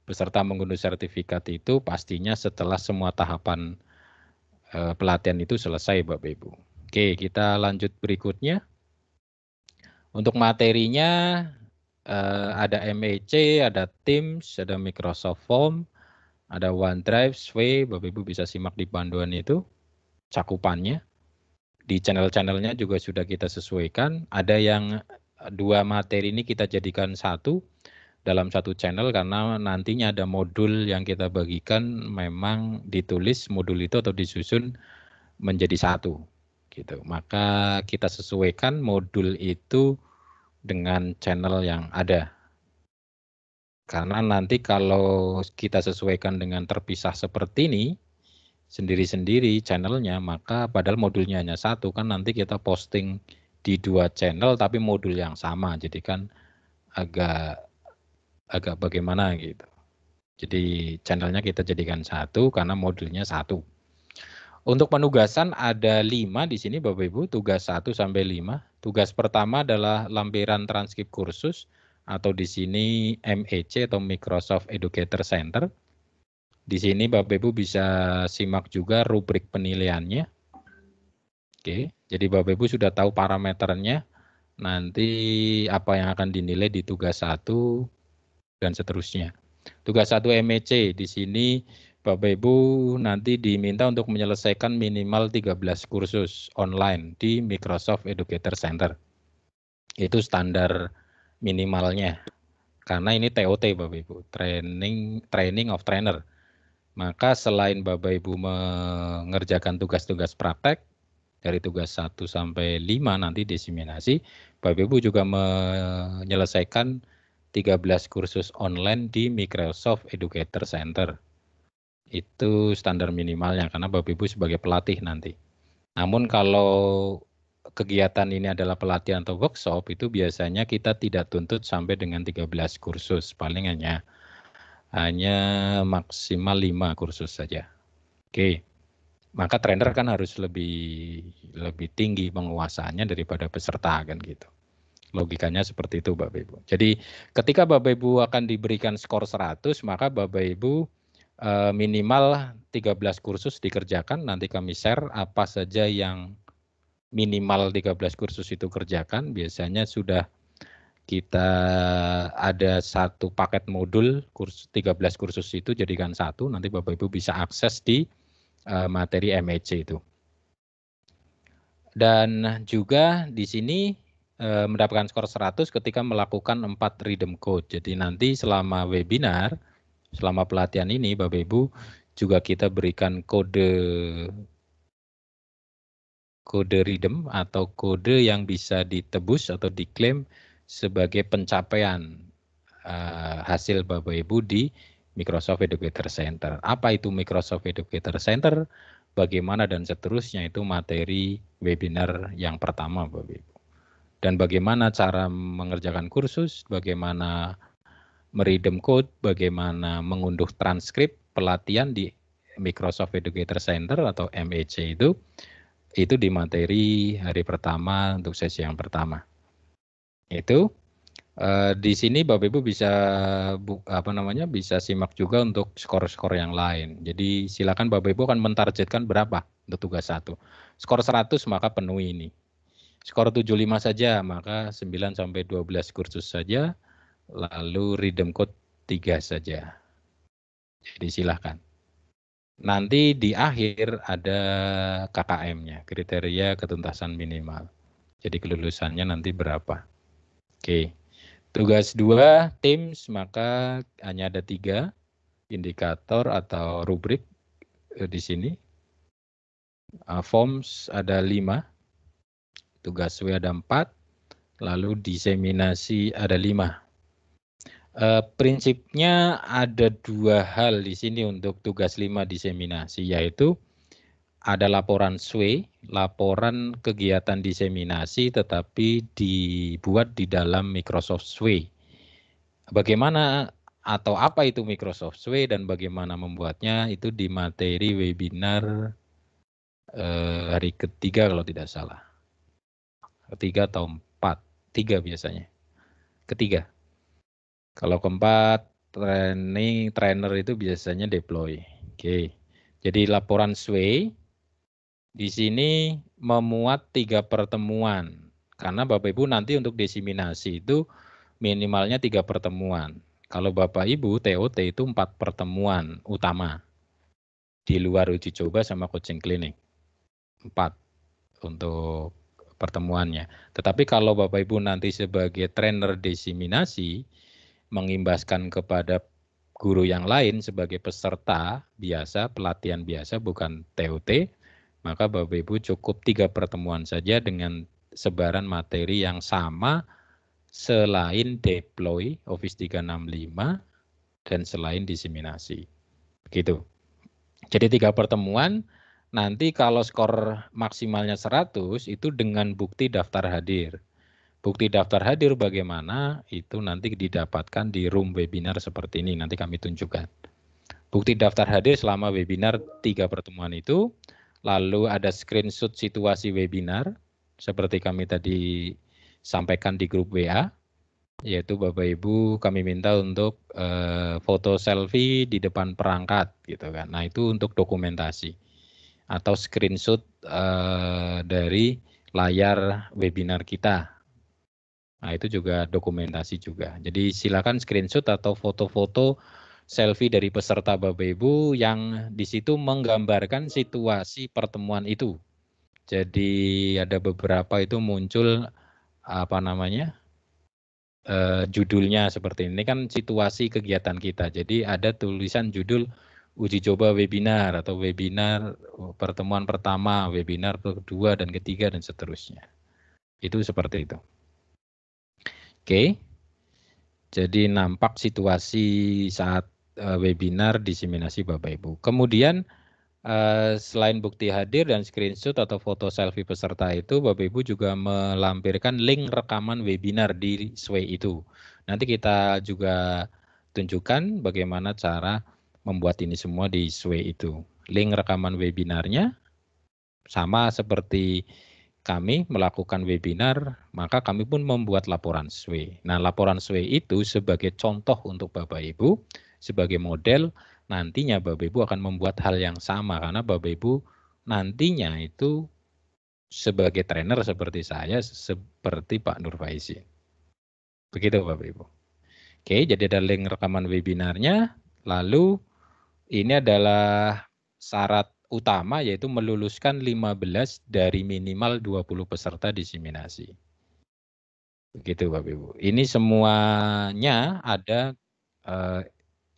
peserta mengunduh sertifikat itu pastinya setelah semua tahapan pelatihan itu selesai Bapak Ibu. Oke, kita lanjut berikutnya. Untuk materinya ada MEC, ada Teams, ada Microsoft Form, ada OneDrive, Sway, Bapak Ibu bisa simak di panduan itu cakupannya. Di channel-channelnya juga sudah kita sesuaikan. Ada yang 2 materi ini kita jadikan satu dalam satu channel karena nantinya ada modul yang kita bagikan memang ditulis modul itu atau disusun menjadi satu. Gitu. Maka kita sesuaikan modul itu dengan channel yang ada. Karena nanti kalau kita sesuaikan dengan terpisah seperti ini, sendiri-sendiri channelnya, maka padahal modulnya hanya satu, kan nanti kita posting di 2 channel tapi modul yang sama, jadi kan agak bagaimana gitu. Jadi channelnya kita jadikan satu karena modulnya satu. Untuk penugasan ada 5 di sini Bapak Ibu, tugas 1 sampai 5. Tugas pertama adalah lampiran transkrip kursus atau di sini MEC atau Microsoft Educator Center. Di sini Bapak Ibu bisa simak juga rubrik penilaiannya. Oke, jadi Bapak Ibu sudah tahu parameternya, nanti apa yang akan dinilai di tugas 1 dan seterusnya. Tugas 1 MEC, di sini Bapak Ibu nanti diminta untuk menyelesaikan minimal 13 kursus online di Microsoft Educator Center. Itu standar minimalnya. Karena ini TOT Bapak Ibu, training of trainer. Maka selain Bapak Ibu mengerjakan tugas-tugas praktek, dari tugas 1 sampai 5 nanti diseminasi, Bapak Ibu juga menyelesaikan 13 kursus online di Microsoft Educator Center. Itu standar minimalnya karena Bapak Ibu sebagai pelatih nanti. Namun kalau kegiatan ini adalah pelatihan atau workshop, itu biasanya kita tidak tuntut sampai dengan 13 kursus, paling hanya maksimal 5 kursus saja. Oke. Maka trainer kan harus lebih tinggi penguasaannya daripada peserta kan gitu. Logikanya seperti itu Bapak Ibu. Jadi ketika Bapak Ibu akan diberikan skor 100, maka Bapak Ibu minimal 13 kursus dikerjakan. Nanti kami share apa saja yang minimal 13 kursus itu kerjakan. Biasanya sudah kita ada satu paket modul 13 kursus itu jadikan satu. Nanti Bapak Ibu bisa akses di materi MEC itu. Dan juga di sini mendapatkan skor 100 ketika melakukan 4 rhythm code. Jadi nanti selama webinar, selama pelatihan ini Bapak Ibu juga kita berikan kode rhythm atau kode yang bisa ditebus atau diklaim sebagai pencapaian hasil Bapak Ibu di Microsoft Educator Center. Apa itu Microsoft Educator Center? Bagaimana dan seterusnya itu materi webinar yang pertama Bapak Ibu. Dan bagaimana cara mengerjakan kursus, bagaimana meredeem code, bagaimana mengunduh transkrip pelatihan di Microsoft Educator Center atau MEC itu di materi hari pertama untuk sesi yang pertama. Itu di sini Bapak Ibu bisa bisa simak juga untuk skor-skor yang lain. Jadi silakan Bapak Ibu akan mentargetkan berapa untuk tugas 1. Skor 100 maka penuhi ini. Skor 75 saja maka 9 sampai 12 kursus saja, lalu rhythm code 3 saja. Jadi silakan. Nanti di akhir ada KKM-nya, kriteria ketuntasan minimal. Jadi kelulusannya nanti berapa. Oke. Tugas 2, Teams, maka hanya ada 3 indikator atau rubrik di sini. Forms ada 5, tugas W ada 4, lalu diseminasi ada 5. Prinsipnya ada 2 hal di sini untuk tugas 5 diseminasi, yaitu ada laporan SWE, laporan kegiatan diseminasi tetapi dibuat di dalam Microsoft SWE. Bagaimana atau apa itu Microsoft SWE dan bagaimana membuatnya itu di materi webinar hari ketiga kalau tidak salah. Ketiga atau 4, 3 biasanya. Ketiga. Kalau keempat trainer itu biasanya deploy. Oke. Jadi laporan SWE di sini memuat 3 pertemuan. Karena Bapak Ibu nanti untuk diseminasi itu minimalnya 3 pertemuan. Kalau Bapak Ibu TOT itu 4 pertemuan utama. Di luar uji coba sama coaching klinik. 4 untuk pertemuannya. Tetapi kalau Bapak Ibu nanti sebagai trainer diseminasi mengimbaskan kepada guru yang lain sebagai peserta biasa, pelatihan biasa bukan TOT, maka Bapak Ibu cukup 3 pertemuan saja dengan sebaran materi yang sama selain deploy Office 365 dan selain diseminasi. Begitu. Jadi 3 pertemuan, nanti kalau skor maksimalnya 100 itu dengan bukti daftar hadir. Bukti daftar hadir bagaimana itu nanti didapatkan di room webinar seperti ini, nanti kami tunjukkan. Bukti daftar hadir selama webinar 3 pertemuan itu, lalu ada screenshot situasi webinar, seperti kami tadi sampaikan di grup WA, yaitu Bapak Ibu kami minta untuk foto selfie di depan perangkat, gitu kan. Nah itu untuk dokumentasi, atau screenshot dari layar webinar kita. Nah itu juga dokumentasi juga. Jadi silakan screenshot atau foto-foto selfie dari peserta Bapak Ibu yang di situ menggambarkan situasi pertemuan itu. Jadi ada beberapa itu muncul judulnya seperti ini kan situasi kegiatan kita. Jadi ada tulisan judul uji coba webinar atau webinar pertemuan pertama, webinar kedua dan ketiga dan seterusnya. Itu seperti itu. Oke. Jadi nampak situasi saat webinar diseminasi Bapak Ibu. Kemudian Selain bukti hadir dan screenshot atau foto selfie peserta itu, Bapak Ibu juga melampirkan link rekaman webinar di Sway itu. Nanti kita juga tunjukkan bagaimana cara membuat ini semua di Sway itu. Link rekaman webinarnya sama seperti kami melakukan webinar, maka kami pun membuat laporan Sway. Nah, laporan Sway itu sebagai contoh untuk Bapak Ibu, sebagai model, nantinya Bapak Ibu akan membuat hal yang sama, karena Bapak Ibu nantinya itu sebagai trainer seperti saya, seperti Pak Nur Faizi. Begitu Bapak Ibu. Oke, jadi ada link rekaman webinarnya, lalu ini adalah syarat utama yaitu meluluskan 15 dari minimal 20 peserta diseminasi. Begitu Bapak Ibu. Ini semuanya ada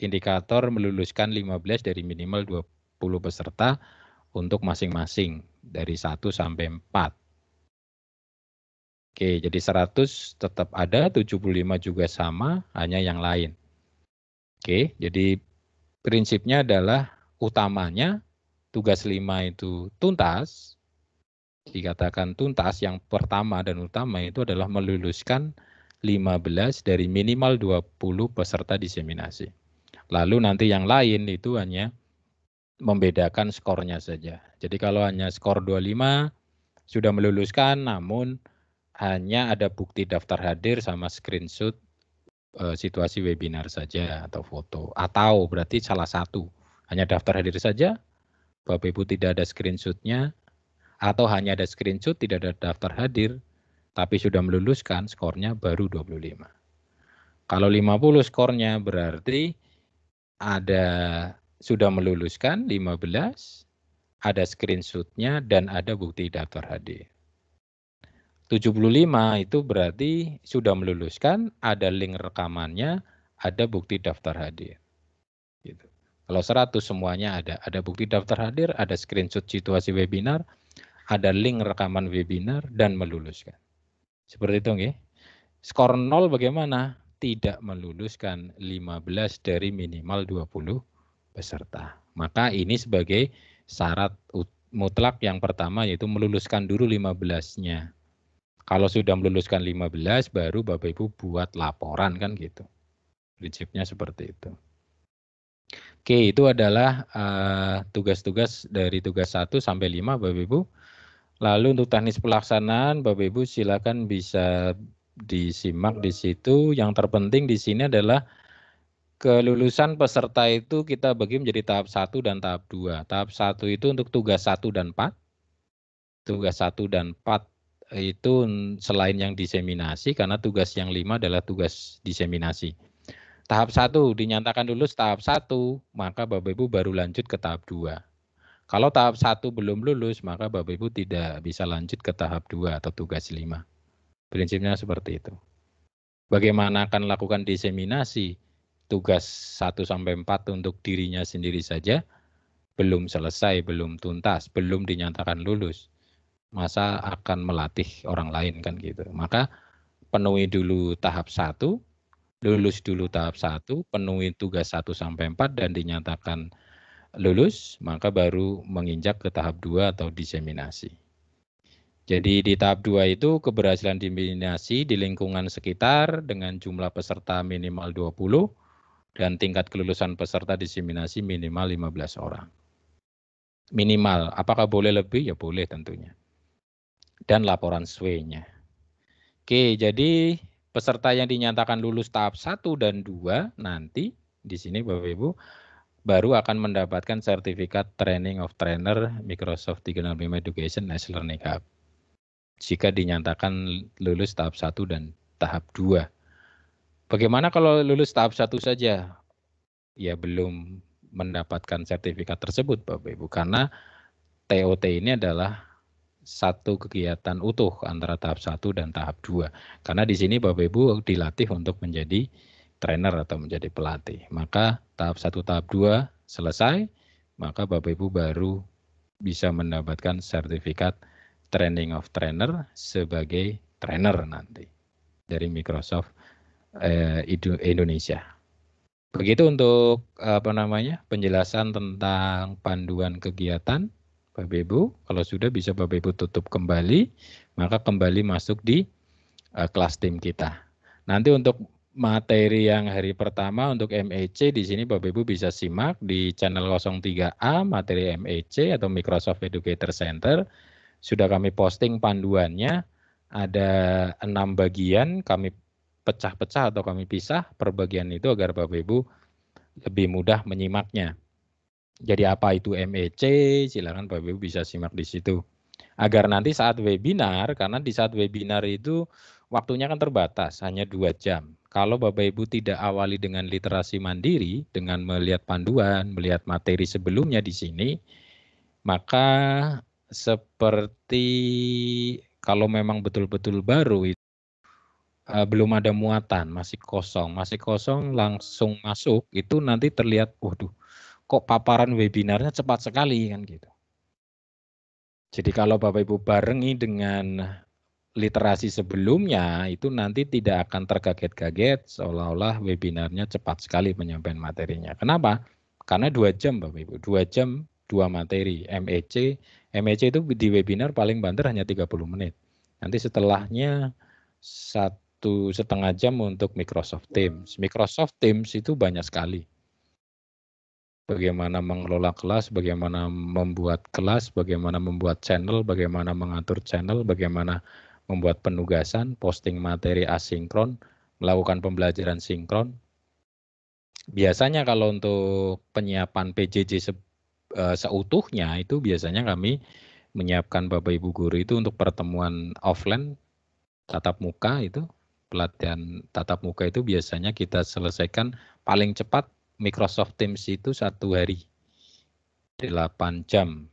indikator meluluskan 15 dari minimal 20 peserta untuk masing-masing dari 1 sampai 4. Oke, jadi 100 tetap ada, 75 juga sama, hanya yang lain. Oke, jadi prinsipnya adalah utamanya tugas 5 itu tuntas, dikatakan tuntas, yang pertama dan utama itu adalah meluluskan 15 dari minimal 20 peserta diseminasi. Lalu nanti yang lain itu hanya membedakan skornya saja. Jadi kalau hanya skor 25 sudah meluluskan, namun hanya ada bukti daftar hadir sama screenshot situasi webinar saja atau foto. Atau berarti salah satu, hanya daftar hadir saja, Bapak Ibu tidak ada screenshotnya, atau hanya ada screenshot tidak ada daftar hadir, tapi sudah meluluskan, skornya baru 25. Kalau 50 skornya berarti ada sudah meluluskan 15, ada screenshotnya dan ada bukti daftar hadir. 75 itu berarti sudah meluluskan, ada link rekamannya, ada bukti daftar hadir. Gitu. Kalau 100 semuanya ada bukti daftar hadir, ada screenshot situasi webinar, ada link rekaman webinar, dan meluluskan. Seperti itu nggih. Skor 0 bagaimana? Tidak meluluskan 15 dari minimal 20 peserta. Maka ini sebagai syarat mutlak yang pertama yaitu meluluskan dulu 15-nya. Kalau sudah meluluskan 15 baru Bapak Ibu buat laporan kan gitu. Prinsipnya seperti itu. Oke, itu adalah tugas-tugas dari tugas 1 sampai 5 Bapak Ibu. Lalu untuk teknis pelaksanaan Bapak Ibu silakan bisa disimak di situ. Yang terpenting di sini adalah kelulusan peserta itu kita bagi menjadi tahap 1 dan tahap 2. Tahap 1 itu untuk tugas 1 dan 4. Tugas 1 dan 4 itu selain yang diseminasi, karena tugas yang 5 adalah tugas diseminasi. Tahap 1 dinyatakan lulus tahap 1, maka Bapak Ibu baru lanjut ke tahap 2. Kalau tahap 1 belum lulus, maka Bapak Ibu tidak bisa lanjut ke tahap 2 atau tugas 5. Prinsipnya seperti itu. Bagaimana akan lakukan diseminasi? Tugas 1 sampai 4 untuk dirinya sendiri saja, belum selesai, belum tuntas, belum dinyatakan lulus. Masa akan melatih orang lain kan gitu. Maka penuhi dulu tahap 1, lulus dulu tahap 1, penuhi tugas 1 sampai 4 dan dinyatakan lulus, maka baru menginjak ke tahap 2 atau diseminasi. Jadi di tahap 2 itu keberhasilan diseminasi di lingkungan sekitar dengan jumlah peserta minimal 20 dan tingkat kelulusan peserta diseminasi minimal 15 orang. Minimal, apakah boleh lebih? Ya boleh tentunya. Dan laporan SWE-nya. Oke, jadi peserta yang dinyatakan lulus tahap 1 dan 2 nanti di sini Bapak Ibu baru akan mendapatkan sertifikat Training of Trainer Microsoft 365 Education as Learning Hub. Jika dinyatakan lulus tahap 1 dan tahap 2. Bagaimana kalau lulus tahap 1 saja? Ya belum mendapatkan sertifikat tersebut Bapak Ibu, karena TOT ini adalah satu kegiatan utuh antara tahap 1 dan tahap 2. Karena di sini Bapak Ibu dilatih untuk menjadi trainer atau menjadi pelatih. Maka tahap 1, tahap 2 selesai, maka Bapak Ibu baru bisa mendapatkan sertifikat Training of Trainer sebagai trainer nanti dari Microsoft Indonesia. Begitu untuk penjelasan tentang panduan kegiatan Bapak Ibu. Kalau sudah bisa Bapak Ibu tutup kembali, maka kembali masuk di kelas tim kita. Nanti untuk materi yang hari pertama untuk MEC di sini Bapak Ibu bisa simak di channel 03A materi MEC atau Microsoft Educator Center. Sudah kami posting panduannya, ada 6 bagian, kami pecah-pecah atau kami pisah per bagian itu agar Bapak Ibu lebih mudah menyimaknya. Jadi apa itu MEC, silakan Bapak Ibu bisa simak di situ. Agar nanti saat webinar, karena di saat webinar itu waktunya kan terbatas, hanya 2 jam. Kalau Bapak Ibu tidak awali dengan literasi mandiri, dengan melihat panduan, melihat materi sebelumnya di sini, maka seperti kalau memang betul-betul baru, belum ada muatan, masih kosong langsung masuk, itu nanti terlihat, waduh, kok paparan webinarnya cepat sekali kan gitu. Jadi kalau Bapak Ibu barengi dengan literasi sebelumnya, itu nanti tidak akan terkaget-kaget seolah-olah webinarnya cepat sekali penyampaian materinya. Kenapa? Karena 2 jam Bapak Ibu, 2 jam 2 materi, MEC. MEC itu di webinar paling banter hanya 30 menit. Nanti setelahnya 1,5 jam untuk Microsoft Teams. Microsoft Teams itu banyak sekali. Bagaimana mengelola kelas, bagaimana membuat kelas, bagaimana membuat channel, bagaimana mengatur channel, bagaimana membuat penugasan, posting materi asinkron, melakukan pembelajaran sinkron. Biasanya kalau untuk penyiapan PJJ seutuhnya itu biasanya kami menyiapkan Bapak Ibu guru itu untuk pertemuan offline tatap muka itu, pelatihan tatap muka itu biasanya kita selesaikan paling cepat Microsoft Teams itu 1 hari. 8 jam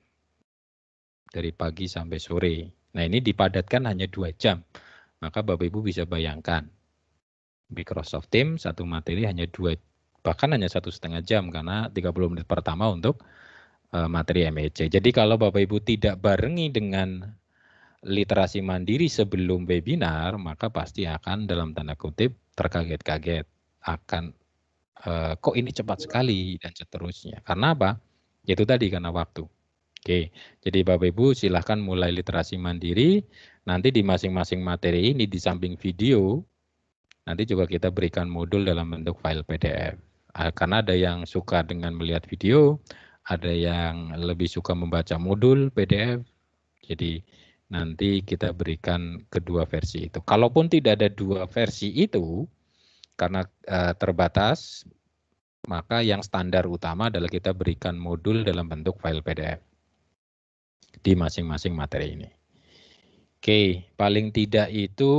dari pagi sampai sore. Nah ini dipadatkan hanya 2 jam. Maka Bapak Ibu bisa bayangkan Microsoft Teams 1 materi hanya 2, bahkan hanya 1,5 jam karena 30 menit pertama untuk materi MEC. Jadi kalau Bapak Ibu tidak barengi dengan literasi mandiri sebelum webinar, maka pasti akan dalam tanda kutip terkaget-kaget. Akan kok ini cepat sekali dan seterusnya. Karena apa? Itu tadi karena waktu. Oke, jadi Bapak Ibu silahkan mulai literasi mandiri. Nanti di masing-masing materi ini di samping video, nanti juga kita berikan modul dalam bentuk file PDF. Karena ada yang suka dengan melihat video, ada yang lebih suka membaca modul PDF. Jadi nanti kita berikan kedua versi itu. Kalaupun tidak ada 2 versi itu, karena terbatas, maka yang standar utama adalah kita berikan modul dalam bentuk file PDF di masing-masing materi ini. Oke, paling tidak itu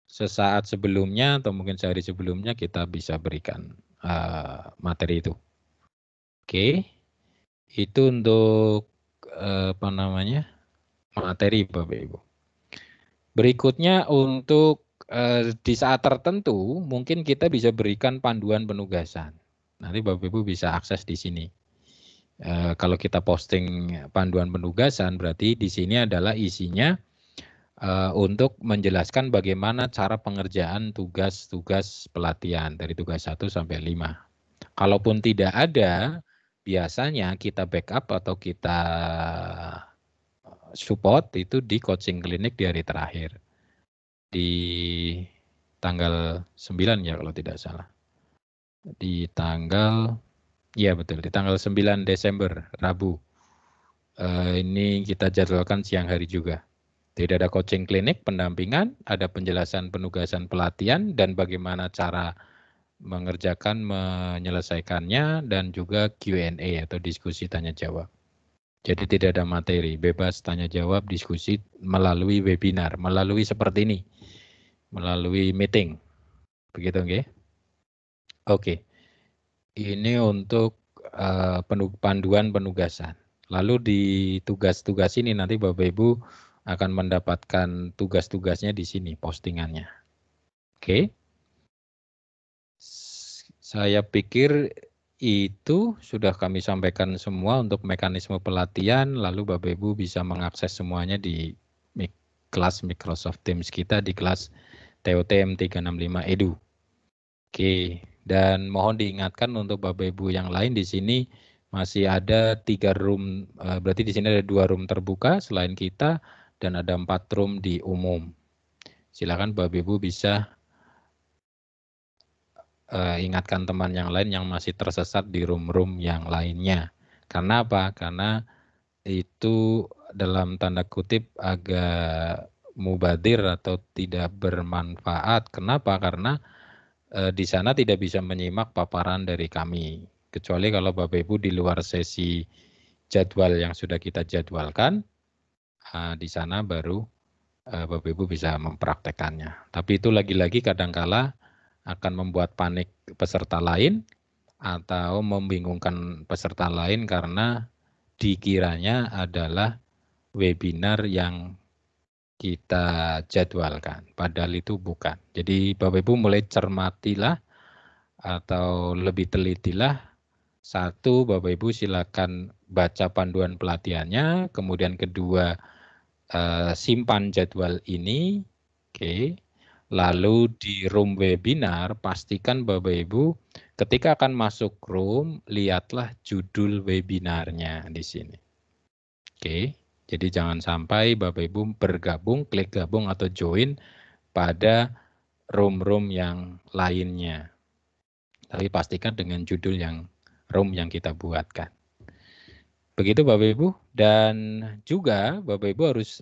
sesaat sebelumnya atau mungkin sehari sebelumnya kita bisa berikan materi itu. Oke, itu untuk materi Bapak Ibu. Berikutnya untuk di saat tertentu mungkin kita bisa berikan panduan penugasan. Nanti Bapak Ibu bisa akses di sini. Kalau kita posting panduan penugasan berarti di sini adalah isinya untuk menjelaskan bagaimana cara pengerjaan tugas-tugas pelatihan dari tugas 1 sampai 5. Kalaupun tidak ada, biasanya kita backup atau kita support itu di coaching klinik di hari terakhir. Di tanggal 9 ya kalau tidak salah. Di tanggal, ya betul, di tanggal 9 Desember, Rabu. Ini kita jadwalkan siang hari juga. Tidak ada coaching klinik, pendampingan, ada penjelasan penugasan pelatihan dan bagaimana cara mengerjakan, menyelesaikannya, dan juga Q&A atau diskusi tanya jawab. Jadi tidak ada materi, bebas tanya jawab, diskusi melalui webinar, melalui seperti ini, melalui meeting. Begitu nggih? Oke. Ini untuk panduan penugasan. Lalu di tugas-tugas ini nanti Bapak Ibu akan mendapatkan tugas-tugasnya di sini, postingannya. Oke. Saya pikir itu sudah kami sampaikan semua untuk mekanisme pelatihan, lalu Bapak Ibu bisa mengakses semuanya di kelas Microsoft Teams kita di kelas TOTM 365 Edu. Oke, Dan mohon diingatkan untuk Bapak Ibu yang lain di sini masih ada 3 room, berarti di sini ada 2 room terbuka selain kita dan ada 4 room di umum. Silakan Bapak Ibu bisa ingatkan teman yang lain yang masih tersesat di room-room yang lainnya. Karena apa? Karena itu dalam tanda kutip agak mubadir atau tidak bermanfaat. Kenapa? Karena di sana tidak bisa menyimak paparan dari kami. Kecuali kalau Bapak Ibu di luar sesi jadwal yang sudah kita jadwalkan, di sana baru Bapak Ibu bisa mempraktekannya. Tapi itu lagi-lagi kadangkala akan membuat panik peserta lain atau membingungkan peserta lain karena dikiranya adalah webinar yang kita jadwalkan, padahal itu bukan. Jadi Bapak Ibu mulai cermatilah atau lebih telitilah. Satu, Bapak Ibu silakan baca panduan pelatihannya, kemudian kedua simpan jadwal ini, oke. Lalu di room webinar pastikan Bapak Ibu ketika akan masuk room lihatlah judul webinarnya di sini. Oke. Jadi jangan sampai Bapak Ibu bergabung, klik gabung atau join pada room-room yang lainnya. Tapi pastikan dengan judul yang room yang kita buatkan. Begitu Bapak Ibu, dan juga Bapak Ibu harus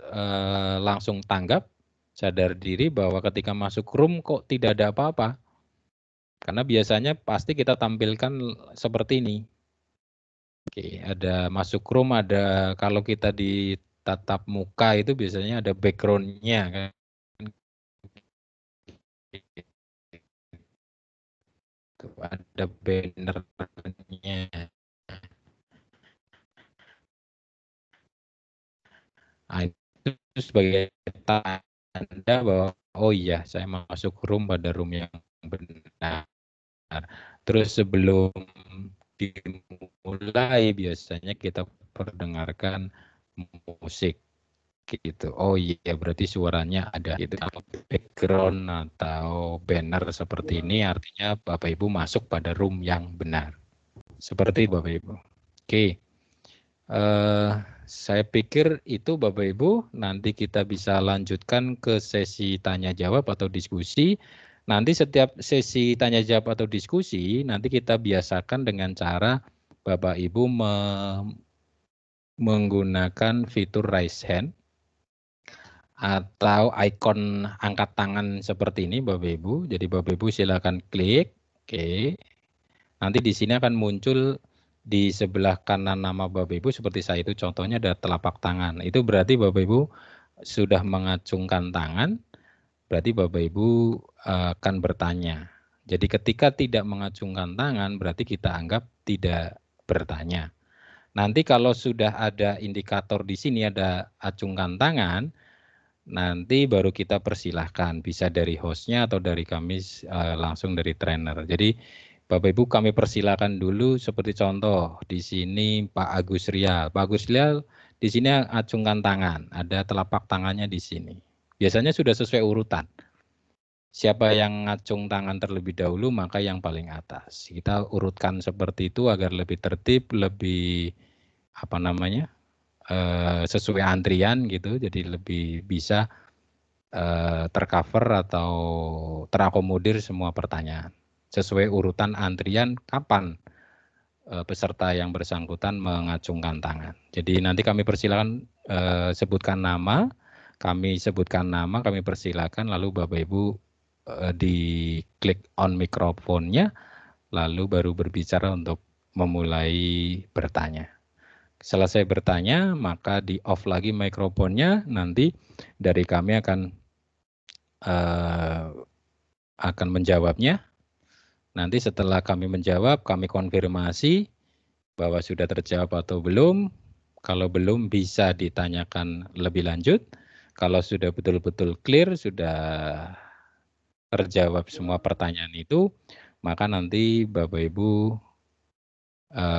langsung tanggap, sadar diri bahwa ketika masuk room kok tidak ada apa-apa. Karena biasanya pasti kita tampilkan seperti ini. Oke, ada masuk room, ada kalau kita di tatap muka itu biasanya ada background-nya kan. Ada banner-nya. Nah, itu sebagai tanda bahwa oh iya saya masuk room pada room yang benar. Terus sebelum dimulai biasanya kita perdengarkan musik gitu. Oh iya berarti suaranya ada gitu. Background atau banner seperti ini artinya Bapak Ibu masuk pada room yang benar. Seperti Bapak Ibu. Oke. Saya pikir itu Bapak Ibu, nanti kita bisa lanjutkan ke sesi tanya jawab atau diskusi. Nanti setiap sesi tanya jawab atau diskusi, nanti kita biasakan dengan cara Bapak Ibu menggunakan fitur raise hand atau ikon angkat tangan seperti ini Bapak Ibu. Jadi Bapak Ibu silakan klik, oke. Nanti di sini akan muncul di sebelah kanan nama Bapak Ibu seperti saya itu contohnya ada telapak tangan. Itu berarti Bapak Ibu sudah mengacungkan tangan, berarti Bapak Ibu akan bertanya. Jadi ketika tidak mengacungkan tangan berarti kita anggap tidak bertanya. Nanti kalau sudah ada indikator di sini ada acungkan tangan, nanti baru kita persilahkan bisa dari hostnya atau dari kami langsung dari trainer. Jadi Bapak Ibu kami persilakan dulu seperti contoh di sini Pak Agus Rial. Pak Agus Rial di sini acungkan tangan, ada telapak tangannya di sini. Biasanya sudah sesuai urutan. Siapa yang ngacung tangan terlebih dahulu maka yang paling atas. Kita urutkan seperti itu agar lebih tertib, lebih apa namanya sesuai antrian gitu. Jadi lebih bisa tercover atau terakomodir semua pertanyaan sesuai urutan antrian kapan peserta yang bersangkutan mengacungkan tangan. Jadi nanti kami persilakan sebutkan nama, kami persilakan lalu Bapak Ibu diklik on mikrofonnya, lalu baru berbicara untuk memulai bertanya. Selesai bertanya, maka di off lagi mikrofonnya, nanti dari kami akan menjawabnya. Nanti setelah kami menjawab, kami konfirmasi bahwa sudah terjawab atau belum. Kalau belum bisa ditanyakan lebih lanjut. Kalau sudah betul-betul clear, sudah terjawab semua pertanyaan itu, maka nanti Bapak Ibu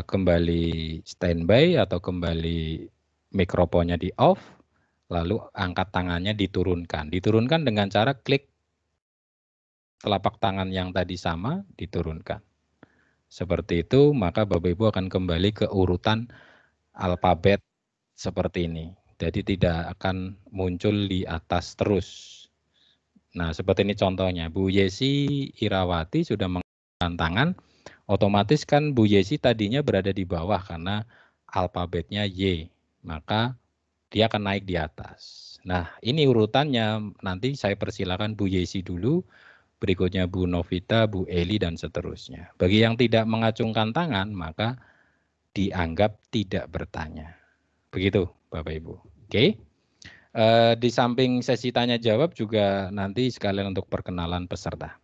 kembali standby atau kembali mikrofonnya di off, lalu angkat tangannya diturunkan. Diturunkan dengan cara klik telapak tangan yang tadi sama diturunkan. Seperti itu, maka Bapak Ibu akan kembali ke urutan alfabet seperti ini. Jadi tidak akan muncul di atas terus. Nah, seperti ini contohnya. Bu Yesi Irawati sudah mengangkat tangan, otomatis kan Bu Yesi tadinya berada di bawah karena alfabetnya Y. Maka dia akan naik di atas. Nah, ini urutannya. Nanti saya persilakan Bu Yesi dulu, berikutnya Bu Novita, Bu Eli, dan seterusnya. Bagi yang tidak mengacungkan tangan, maka dianggap tidak bertanya. Begitu, Bapak Ibu. Oke. Di samping sesi tanya jawab juga nanti sekalian untuk perkenalan peserta.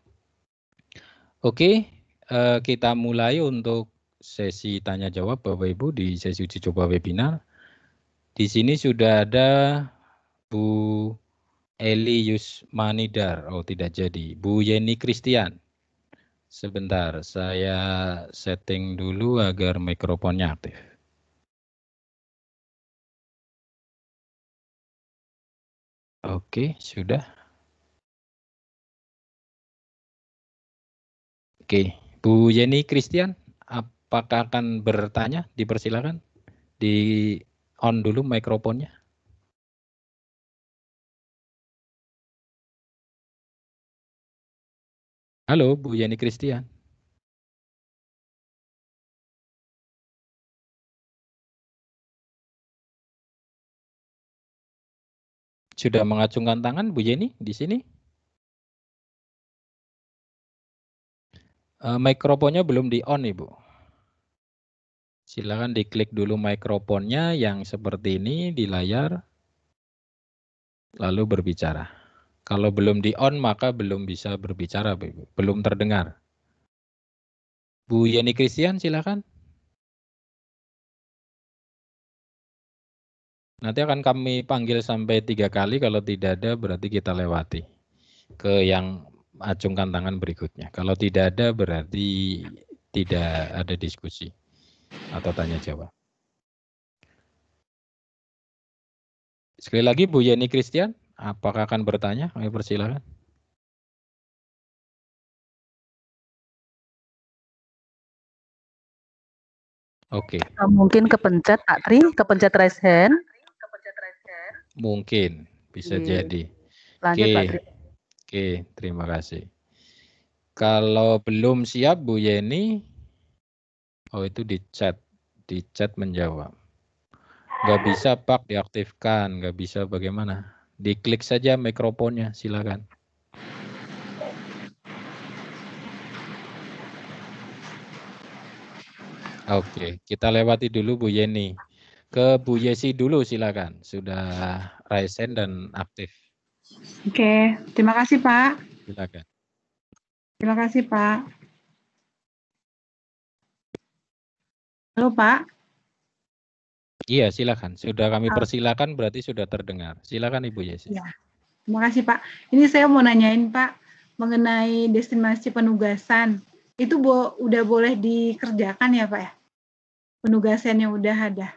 Oke, kita mulai untuk sesi tanya jawab Bapak Ibu di sesi uji coba webinar. Di sini sudah ada Bu Eli Yusmanidar. Oh, tidak jadi. Bu Yeni Christian. Sebentar, saya setting dulu agar mikrofonnya aktif. Oke, sudah. Oke, Bu Yeni Christian, apakah akan bertanya? Dipersilakan. Di on dulu mikrofonnya. Halo, Bu Yeni Christian. Sudah mengacungkan tangan Bu Yeni di sini? Mikrofonnya belum di on, Ibu. Silakan diklik dulu mikrofonnya yang seperti ini di layar, lalu berbicara. Kalau belum di on maka belum bisa berbicara, Ibu. Belum terdengar. Bu Yeni Christian, silakan. Nanti akan kami panggil sampai 3 kali, kalau tidak ada berarti kita lewati ke yang acungkan tangan berikutnya. Kalau tidak ada berarti tidak ada diskusi atau tanya jawab. Sekali lagi Bu Yeni Christian, apakah akan bertanya? Kami persilakan. Oke. Mungkin kepencet Pak Tri, kepencet raise hand. Mungkin bisa jadi. Lanjut Pak Tri. Oke, terima kasih. Kalau belum siap Bu Yeni, oh itu di chat menjawab. Nggak bisa Pak diaktifkan, nggak bisa bagaimana? Diklik saja mikrofonnya, silakan. Oke, kita lewati dulu Bu Yeni. Ke Bu Yesi dulu silakan, sudah raise hand dan aktif. Oke, terima kasih Pak. Silakan. Terima kasih Pak. Halo Pak. Iya, silakan. Sudah kami persilakan berarti sudah terdengar. Silakan Ibu Yesi. Ya, terima kasih Pak. Ini saya mau nanyain Pak mengenai destinasi penugasan. Itu udah boleh dikerjakan ya Pak ya? Penugasan yang udah ada.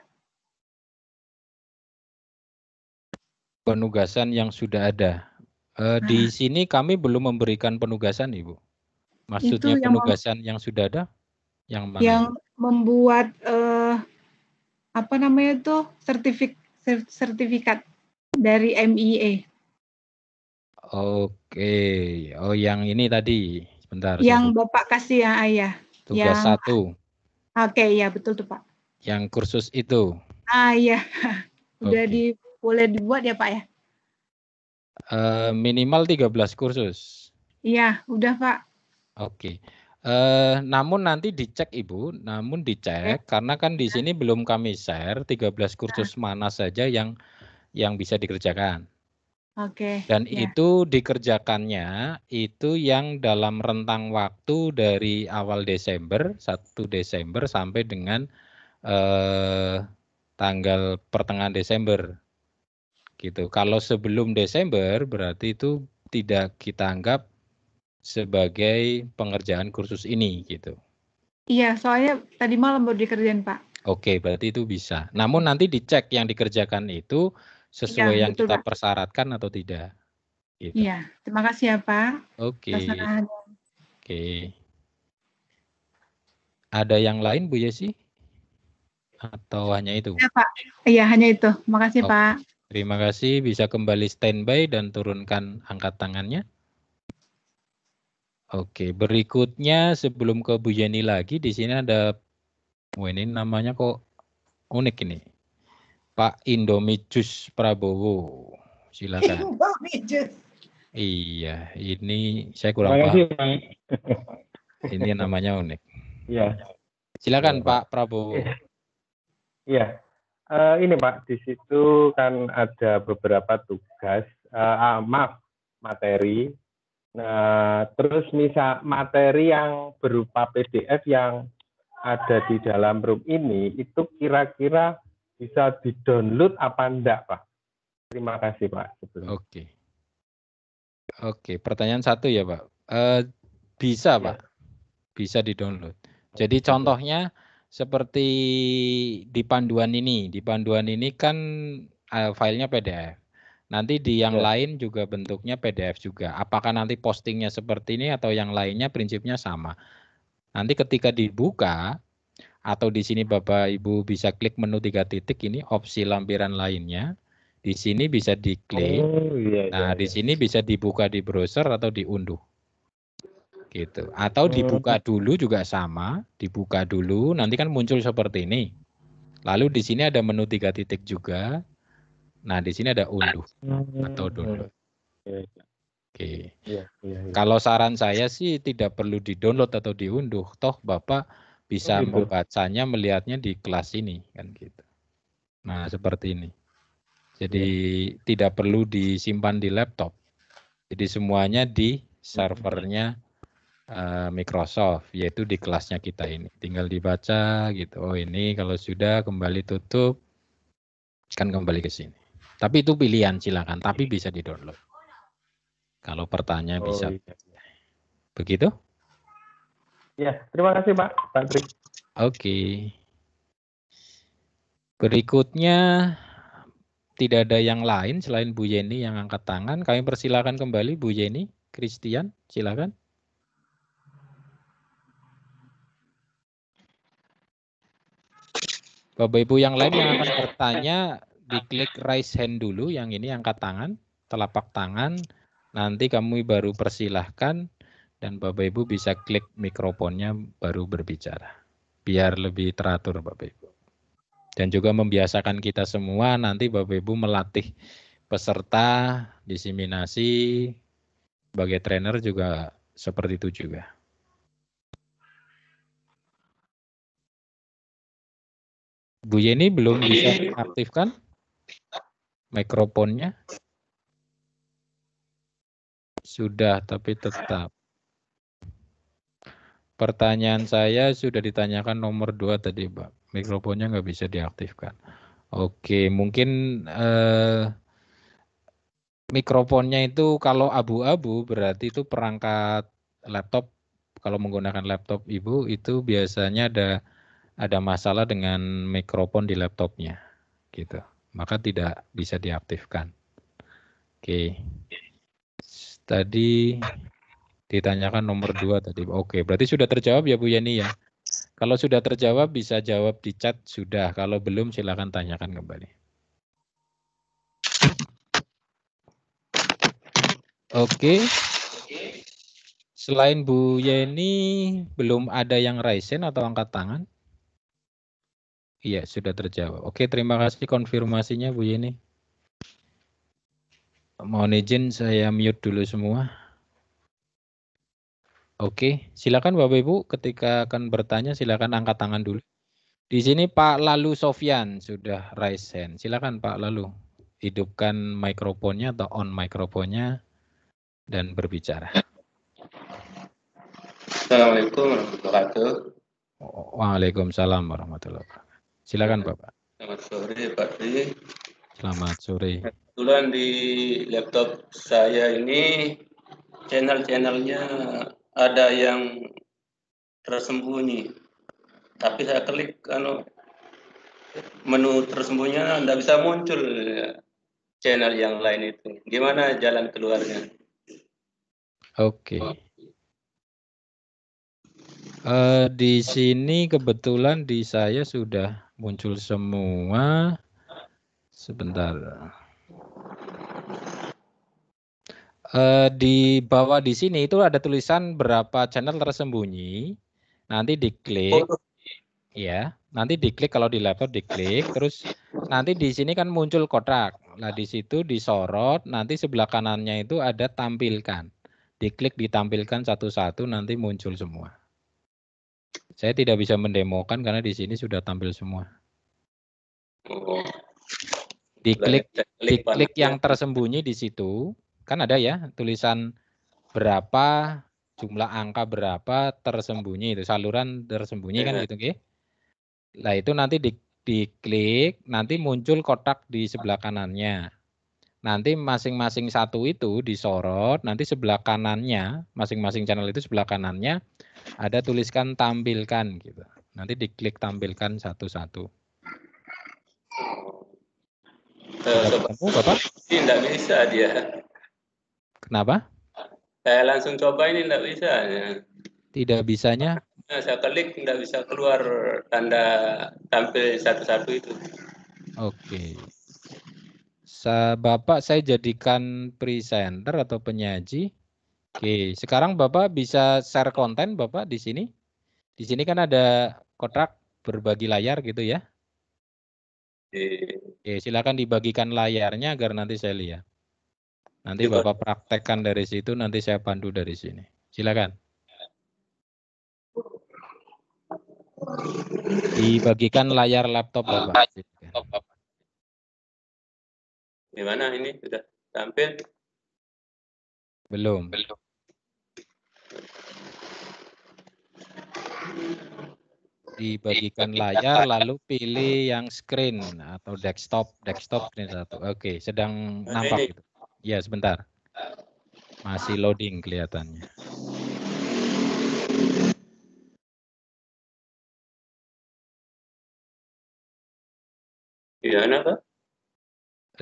Penugasan yang sudah ada. Di sini kami belum memberikan penugasan, Ibu. Maksudnya itu penugasan yang sudah ada? Yang mana? Yang membuat apa namanya itu sertifikat dari MIA. Oke, oh yang ini tadi, sebentar. Yang Bapak kasih ya Ayah. Tugas 1. Oke, ya betul tuh Pak. Yang kursus itu. Iya, udah boleh dibuat ya Pak ya? Minimal 13 kursus. Iya, udah Pak. Oke. Namun nanti dicek Ibu, dicek karena kan di sini belum kami share 13 kursus mana saja yang bisa dikerjakan. Oke. Dan itu dikerjakannya itu yang dalam rentang waktu dari awal Desember, 1 Desember sampai dengan tanggal pertengahan Desember. Gitu. Kalau sebelum Desember berarti itu tidak kita anggap sebagai pengerjaan kursus ini gitu. Iya, soalnya tadi malam baru dikerjain Pak. Oke, berarti itu bisa. Namun nanti dicek yang dikerjakan itu sesuai yang kita persyaratkan atau tidak. Gitu. Iya, terima kasih ya Pak. Oke. Atas arahannya. Oke. Ada yang lain Bu Yesi? Atau hanya itu? Ya Pak, iya hanya itu. Makasih Oke. Pak. Terima kasih, bisa kembali standby dan turunkan angkat tangannya. Oke, berikutnya sebelum ke Bu Yeni lagi, di sini ada, ini namanya kok unik ini. Pak Indomijus Prabowo, silakan. Indomijus. Iya, ini saya kurang Terima kasih, paham. Bang. Ini namanya unik. Iya. Silakan Iya, Pak Prabowo. Iya. Ini Pak, di situ kan ada beberapa tugas, materi. Nah, terus misal materi yang berupa PDF yang ada di dalam room ini, itu kira-kira bisa di-download apa enggak, Pak? Terima kasih, Pak. Oke. Oke, pertanyaan satu ya Pak. Bisa Pak, bisa di-download. Jadi contohnya seperti di panduan ini. Di panduan ini kan filenya PDF. Nanti di yang lain juga bentuknya PDF juga. Apakah nanti postingnya seperti ini atau yang lainnya prinsipnya sama. Nanti ketika dibuka atau di sini Bapak Ibu bisa klik menu 3 titik ini opsi lampiran lainnya. Di sini bisa diklik. Nah, di sini bisa dibuka di browser atau diunduh. Gitu. Atau dibuka dulu juga sama, dibuka dulu, nanti kan muncul seperti ini. Lalu di sini ada menu 3 titik juga. Nah, di sini ada unduh atau download. Oke. Kalau saran saya sih tidak perlu di-download atau diunduh, toh Bapak bisa membacanya, melihatnya di kelas ini kan gitu. Nah, seperti ini. Jadi tidak perlu disimpan di laptop. Jadi semuanya di servernya Microsoft, yaitu di kelasnya kita ini. Tinggal dibaca gitu. Oh ini kalau sudah kembali tutup, kan kembali ke sini. Tapi itu pilihan silakan, tapi bisa di-download. Kalau pertanyaan bisa. Begitu? Ya, terima kasih Pak Tri. Oke. Berikutnya tidak ada yang lain selain Bu Yeni yang angkat tangan. Kami persilakan kembali Bu Yeni, Christian, silakan. Bapak Ibu yang lain yang akan bertanya, diklik raise hand dulu, yang ini angkat tangan, telapak tangan, nanti kami baru persilahkan, dan Bapak Ibu bisa klik mikrofonnya baru berbicara. Biar lebih teratur Bapak Ibu. Dan juga membiasakan kita semua, nanti Bapak Ibu melatih peserta, diseminasi, sebagai trainer juga seperti itu juga. Bu Yeni belum bisa aktifkan mikrofonnya. Sudah, tapi tetap. Pertanyaan saya sudah ditanyakan nomor 2 tadi, Pak. Mikrofonnya nggak bisa diaktifkan. Oke, mungkin mikrofonnya itu kalau abu-abu berarti itu perangkat laptop. Kalau menggunakan laptop Ibu itu biasanya ada masalah dengan mikrofon di laptopnya, gitu. Maka tidak bisa diaktifkan. Oke. Tadi ditanyakan nomor 2 tadi. Oke, berarti sudah terjawab ya Bu Yeni ya? Kalau sudah terjawab bisa jawab di chat sudah. Kalau belum silakan tanyakan kembali. Oke. Selain Bu Yeni belum ada yang raise hand atau angkat tangan? Iya, sudah terjawab. Oke, terima kasih konfirmasinya Bu Yeni. Mohon izin saya mute dulu semua. Oke, silakan Bapak Ibu ketika akan bertanya silakan angkat tangan dulu. Di sini Pak Lalu Sofyan sudah raise hand. Silakan Pak Lalu. Hidupkan mikrofonnya atau on mikrofonnya dan berbicara. Assalamualaikum warahmatullahi wabarakatuh. Waalaikumsalam warahmatullahi wabarakatuh. Silakan Bapak. Selamat sore Pak Tri. Selamat sore. Kebetulan di laptop saya ini channel-channelnya ada yang tersembunyi. Tapi saya klik menu tersembunyinya tidak bisa muncul. channel yang lain itu. Gimana jalan keluarnya? Oke. Di sini kebetulan di saya sudah muncul semua. Sebentar. Di bawah di sini itu ada tulisan berapa channel tersembunyi. Nanti diklik. Ya, nanti diklik kalau di laptop diklik, terus nanti di sini kan muncul kotak. Nah, di situ disorot, nanti sebelah kanannya itu ada tampilkan. Diklik ditampilkan satu-satu nanti muncul semua. Saya tidak bisa mendemokan karena di sini sudah tampil semua. Diklik yang tersembunyi di situ, kan ada ya tulisan berapa, jumlah angka berapa tersembunyi itu, saluran tersembunyi kan gitu, oke? Nah itu nanti diklik, nanti muncul kotak di sebelah kanannya. Nanti masing-masing satu itu disorot, nanti sebelah kanannya, masing-masing channel itu sebelah kanannya ada tuliskan tampilkan gitu. Nanti diklik tampilkan satu-satu. Ketemu Bapak? Ini enggak bisa dia. Kenapa? Saya langsung coba ini enggak bisa. Tidak bisanya? Nah, saya klik enggak bisa keluar tanda tampil satu-satu itu. Oke. Bapak saya jadikan presenter atau penyaji. Oke, sekarang Bapak bisa share konten Bapak di sini. Di sini kan ada kotak berbagi layar gitu ya. Oke, silakan dibagikan layarnya agar nanti saya lihat. Nanti Bapak praktekkan dari situ, nanti saya pandu dari sini. Silakan. Dibagikan layar laptop Bapak. Gimana ini sudah tampil? Belum. Dibagikan layar lalu pilih yang screen atau desktop screen satu. Oke, sedang nampak gitu. Ya, sebentar. Masih loading kelihatannya. Gimana, Pak?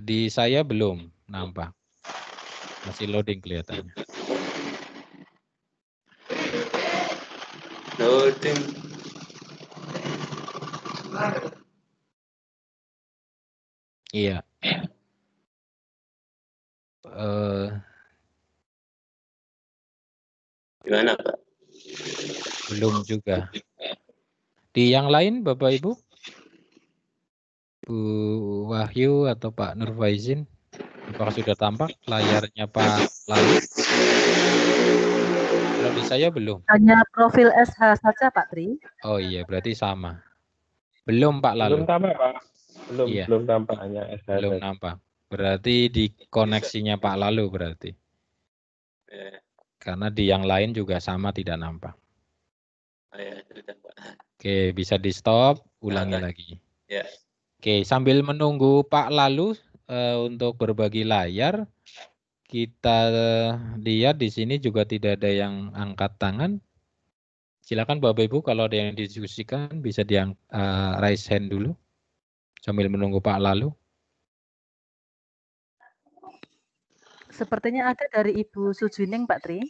Di saya belum nampak. Masih loading kelihatannya. Loading. Iya. Gimana, Pak? Belum juga. Di yang lain Bapak Ibu? Bu Wahyu atau Pak Nurfaizin? Apakah sudah tampak layarnya Pak Lalu? Kalau di saya belum. Hanya profil SH saja Pak Tri. Oh iya, berarti sama. Belum Pak Lalu. Belum tampak Pak. Iya. Belum tampak hanya SH. Belum nampak. Berarti di koneksinya Pak Lalu berarti. Karena di yang lain juga sama tidak nampak. Oke, bisa di stop, ulangi lagi. Ya. Oke, sambil menunggu Pak Lalu untuk berbagi layar, kita lihat di sini juga tidak ada yang angkat tangan. Silakan Bapak Ibu kalau ada yang didiskusikan bisa raise hand dulu sambil menunggu Pak Lalu. Sepertinya ada dari Ibu Sujining Pak Tri.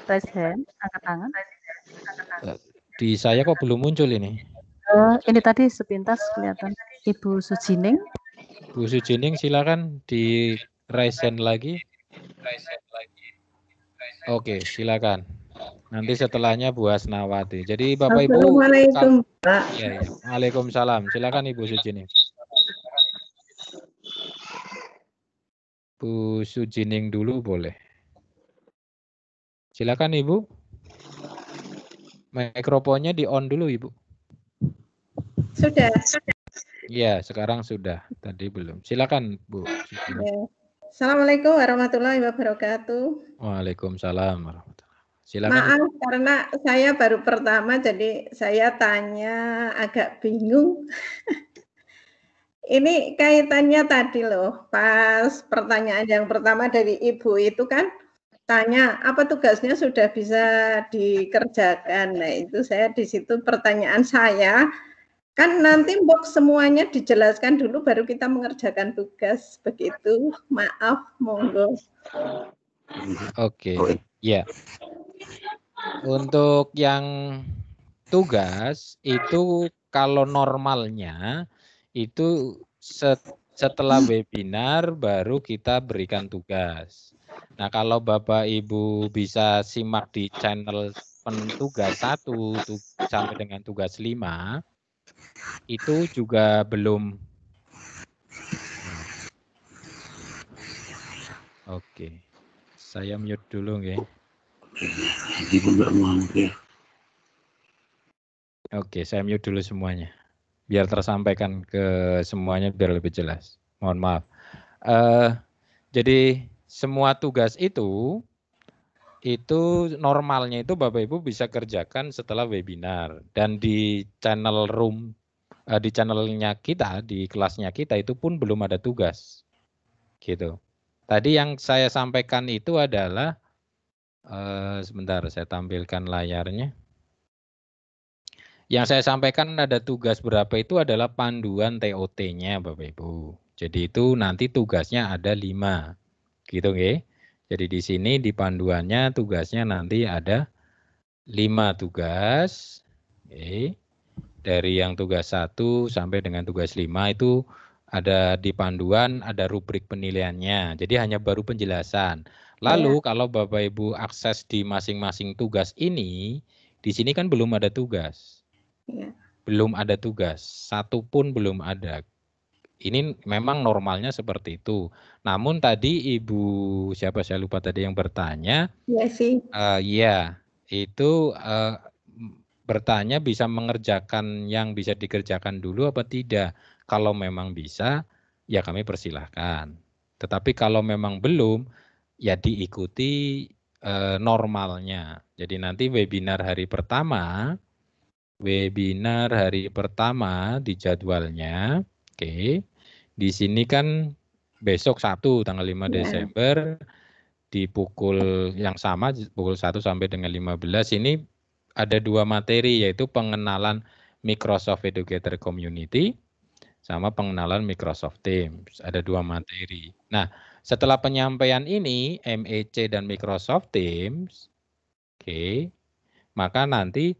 Raise hand, angkat tangan. Di saya kok belum muncul ini? Ini tadi sepintas kelihatan Ibu Sujining. Bu Sujining silakan di raise hand lagi. Oke, silakan. Nanti setelahnya Bu Asnawati. Jadi Bapak Ibu. Assalamualaikum Pak. Ya. Waalaikumsalam. Silakan Ibu Sujining. Bu Sujining dulu boleh. Silakan Ibu. Mikrofonnya di on dulu Ibu. Sudah. Iya, sekarang sudah. Tadi belum. Silakan Bu Sujining. Ya. Assalamualaikum warahmatullahi wabarakatuh. Waalaikumsalam warahmatullahi. Silakan. Maaf karena saya baru pertama jadi saya tanya agak bingung. Ini kaitannya tadi loh, pas pertanyaan yang pertama dari Ibu itu kan tanya apa tugasnya sudah bisa dikerjakan. Nah, itu saya di situ pertanyaan saya, Kan nanti mbok semuanya dijelaskan dulu baru kita mengerjakan tugas. Begitu. Maaf, monggo. Oke, ya. Untuk yang tugas itu kalau normalnya itu setelah webinar baru kita berikan tugas. Nah, kalau Bapak Ibu bisa simak di channel tugas 1 sampai dengan tugas 5 itu juga belum. Oke. Saya mute dulu nggih. Oke, saya mute dulu semuanya. Biar tersampaikan ke semuanya biar lebih jelas. Mohon maaf. Jadi semua tugas itu normalnya itu Bapak Ibu bisa kerjakan setelah webinar. Dan di channel room, di channelnya kita, di kelasnya kita itu pun belum ada tugas. Gitu. Tadi yang saya sampaikan itu adalah, sebentar saya tampilkan layarnya. Yang saya sampaikan ada tugas berapa itu adalah panduan TOT-nya Bapak Ibu. Jadi itu nanti tugasnya ada 5. Gitu nggih. Jadi di sini di panduannya tugasnya nanti ada 5 tugas. Oke. Dari yang tugas 1 sampai dengan tugas 5 itu ada di panduan, ada rubrik penilaiannya. Jadi hanya baru penjelasan. Lalu kalau Bapak Ibu akses di masing-masing tugas ini, di sini kan belum ada tugas. Belum ada tugas, satu pun belum ada. Ini memang normalnya seperti itu. Namun tadi Ibu siapa saya lupa tadi yang bertanya. Iya sih. Ya, itu bertanya bisa mengerjakan yang bisa dikerjakan dulu apa tidak. Kalau memang bisa, ya kami persilahkan. Tetapi kalau memang belum, ya diikuti normalnya. Jadi nanti webinar hari pertama di jadwalnya, oke. Di sini kan besok 1 tanggal 5 Desember di pukul yang sama pukul 1 sampai dengan 15 ini ada 2 materi yaitu pengenalan Microsoft Educator Community sama pengenalan Microsoft Teams. Ada 2 materi. Nah, setelah penyampaian ini MEC dan Microsoft Teams, oke, maka nanti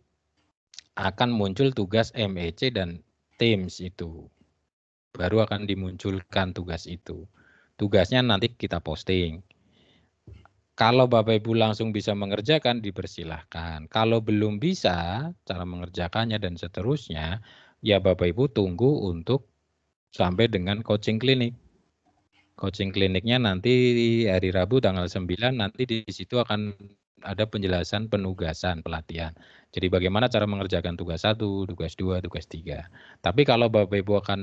akan muncul tugas MEC dan Teams itu. Baru akan dimunculkan tugas itu. Tugasnya nanti kita posting. Kalau Bapak Ibu langsung bisa mengerjakan, dipersilahkan. Kalau belum bisa, cara mengerjakannya dan seterusnya, ya Bapak Ibu tunggu untuk sampai dengan coaching klinik. Coaching kliniknya nanti hari Rabu tanggal 9, nanti di situ akan ada penjelasan penugasan pelatihan. Jadi bagaimana cara mengerjakan tugas 1, tugas 2, tugas 3. Tapi kalau Bapak Ibu akan